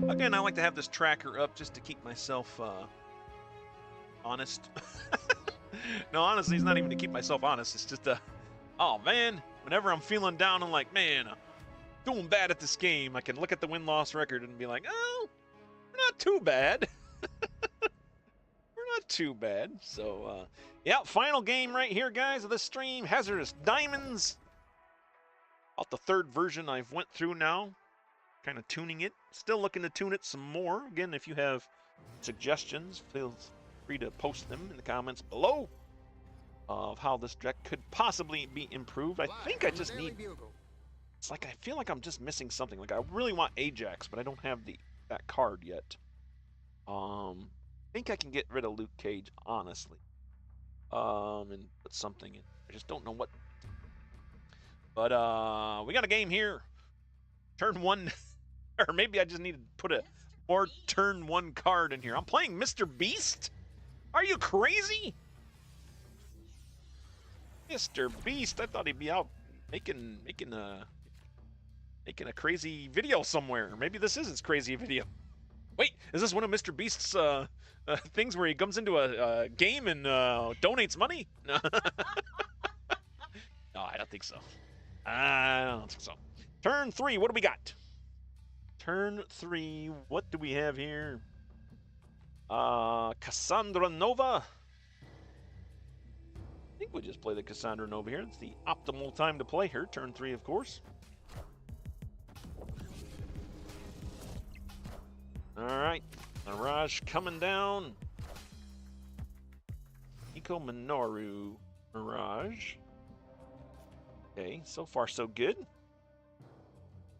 Again, I like to have this tracker up just to keep myself honest. No, honestly, it's not even to keep myself honest. It's just oh man, whenever I'm feeling down and like, man, I'm doing bad at this game, I can look at the win-loss record and be like, oh, we're not too bad. We're not too bad. So, yeah, final game right here, guys, of this stream. Hazardous Diamonds. About the 3rd version I've went through now. Kind of tuning it. Still looking to tune it some more. Again, if you have suggestions, feel free to post them in the comments below of how this deck could possibly be improved. I think I just need... It's like I feel like I'm just missing something. Like I really want Ajax, but I don't have that card yet. I think I can get rid of Luke Cage, honestly. And put something in. I just don't know what. But we got a game here. Turn 1, or maybe I just need to put a more turn 1 card in here. I'm playing Mr. Beast? Are you crazy? Mr. Beast, I thought he'd be out making a crazy video somewhere. Maybe this is his crazy video. Wait, is this one of Mr. Beast's things where he comes into a game and donates money? No. No, I don't think so. I don't think so. Turn 3, what do we got? Turn 3, what do we have here? Cassandra Nova. I think we'll just play the Cassandra Nova here. It's the optimal time to play her. Turn 3, of course. Alright, Mirage coming down. Nico Minoru Mirage. Okay, so far so good.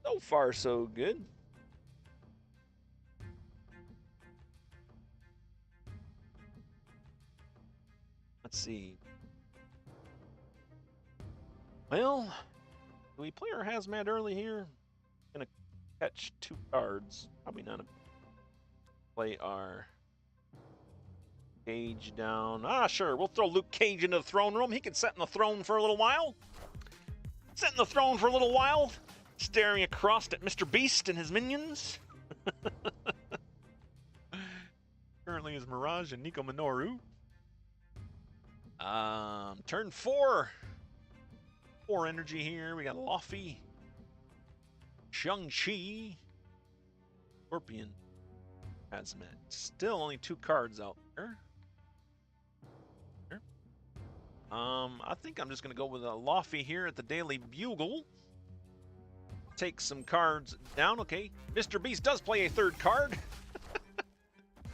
So far so good. Let's see. Well, do we play our Hazmat early here? Gonna catch 2 cards. Probably not a play our Cage down. Ah, sure. We'll throw Luke Cage into the throne room. He can sit in the throne for a little while. Sit in the throne for a little while, staring across at Mr. Beast and his minions. Currently is Mirage and Nico Minoru. Turn 4. 4 energy here. We got Laufey, Shang-Chi, Scorpion, Hazmat. Still only 2 cards out there. I think I'm just going to go with a Laufey here at the Daily Bugle. Take some cards down. Okay, Mr. Beast does play a 3rd card.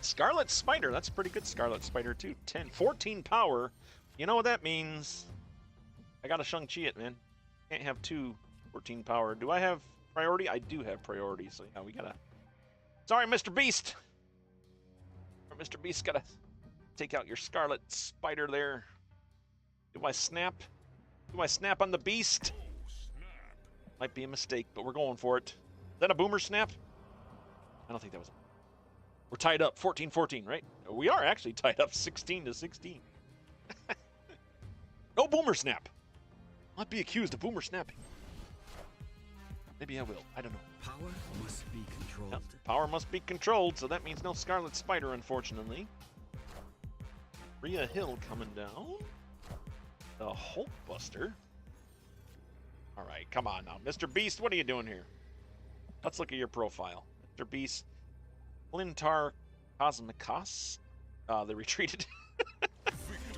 Scarlet Spider. That's a pretty good Scarlet Spider, too. 14 power. You know what that means. I got to Shang-Chi it, man. Can't have 14 power. Do I have priority? I do have priority, so yeah, we gotta... Sorry, Mr. Beast! Mr. Beast gotta take out your Scarlet Spider there. Do I snap? Do I snap on the Beast? Might be a mistake, but we're going for it. Is that a boomer snap? I don't think that was... We're tied up 14-14, right? We are actually tied up 16-16. No boomer snap. I'll be accused of boomer snapping. Maybe I will. I don't know. Power must be controlled. Yep. Power must be controlled, so that means no Scarlet Spider, unfortunately. Rhea Hill coming down. The Hulk Buster. All right, come on now. Mr. Beast, what are you doing here? Let's look at your profile. Mr. Beast. Lintar Cosmicos. They retreated.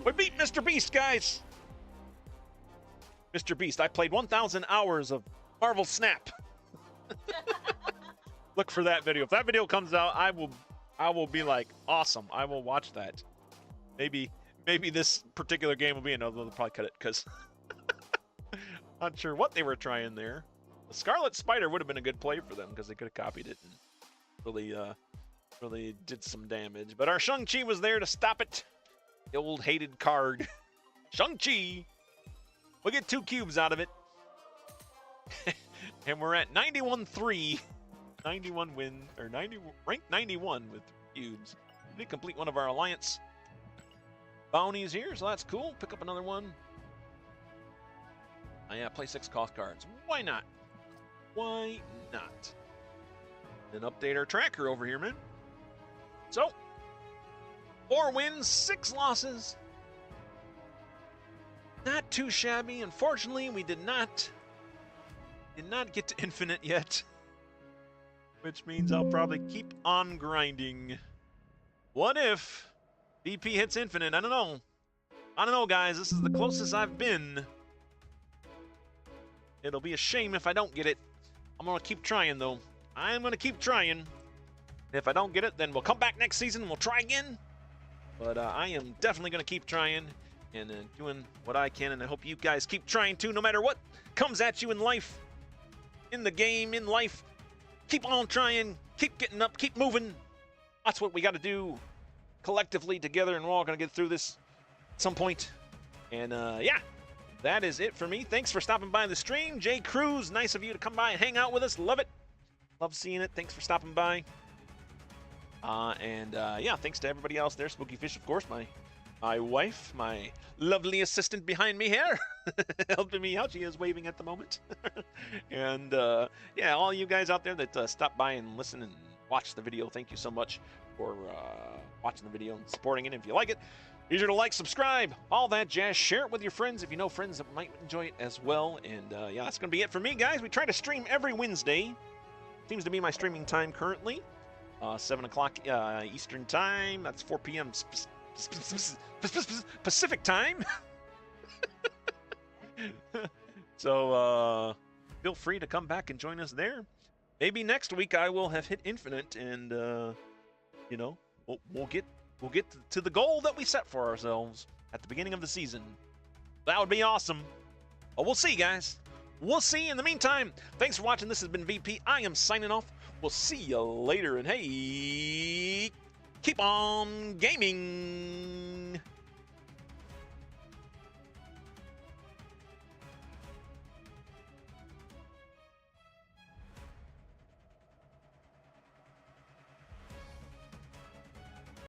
We beat Mr. Beast, guys! Mr. Beast, I played 1,000 hours of Marvel Snap. Look for that video. If that video comes out, I will be like, awesome. I will watch that. Maybe this particular game will be another. They'll probably cut it because not sure what they were trying there. The Scarlet Spider would have been a good play for them because they could have copied it and really did some damage. But our Shang-Chi was there to stop it. The old hated card. Shang-Chi. We'll get 2 cubes out of it. And we're at 91-3. 91 win, or 90, ranked 91 with 3 cubes. We did complete one of our alliance bounties here, so that's cool. Pick up another one. Oh yeah, play 6 cost cards. Why not? Why not? And update our tracker over here, man. So, 4 wins, 6 losses. Not too shabby. Unfortunately, we did not get to infinite yet, which means I'll probably keep on grinding. What if VP hits infinite? I don't know. I don't know, guys. This is the closest I've been. It'll be a shame if I don't get it. I'm going to keep trying, though. I'm going to keep trying. If I don't get it, then we'll come back next season and we'll try again. But I am definitely going to keep trying and doing what I can, and I hope you guys keep trying too, no matter what comes at you in life, in the game, in life. Keep on trying, keep getting up, keep moving. That's what we got to do collectively together, and we're all going to get through this at some point. And yeah, that is it for me. Thanks for stopping by the stream. Jay Cruz, nice of you to come by and hang out with us. Love it. Love seeing it. Thanks for stopping by. Yeah, thanks to everybody else there. Spooky Fish, of course, my wife, my lovely assistant behind me here, helping me out. She is waving at the moment. And yeah, all you guys out there that stop by and listen and watch the video, thank you so much for watching the video and supporting it. If you like it, be sure to like, subscribe, all that jazz. Share it with your friends if you know friends that might enjoy it as well. And yeah, that's going to be it for me, guys. We try to stream every Wednesday. Seems to be my streaming time currently. 7 o'clock Eastern time. That's 4 p.m. Pacific time. So feel free to come back and join us there. Maybe next week I will have hit infinite, and you know, we'll get to the goal that we set for ourselves at the beginning of the season. That would be awesome. But we'll see, guys. We'll see. In the meantime, thanks for watching. This has been VP. I am signing off. We'll see you later, and hey, keep on gaming.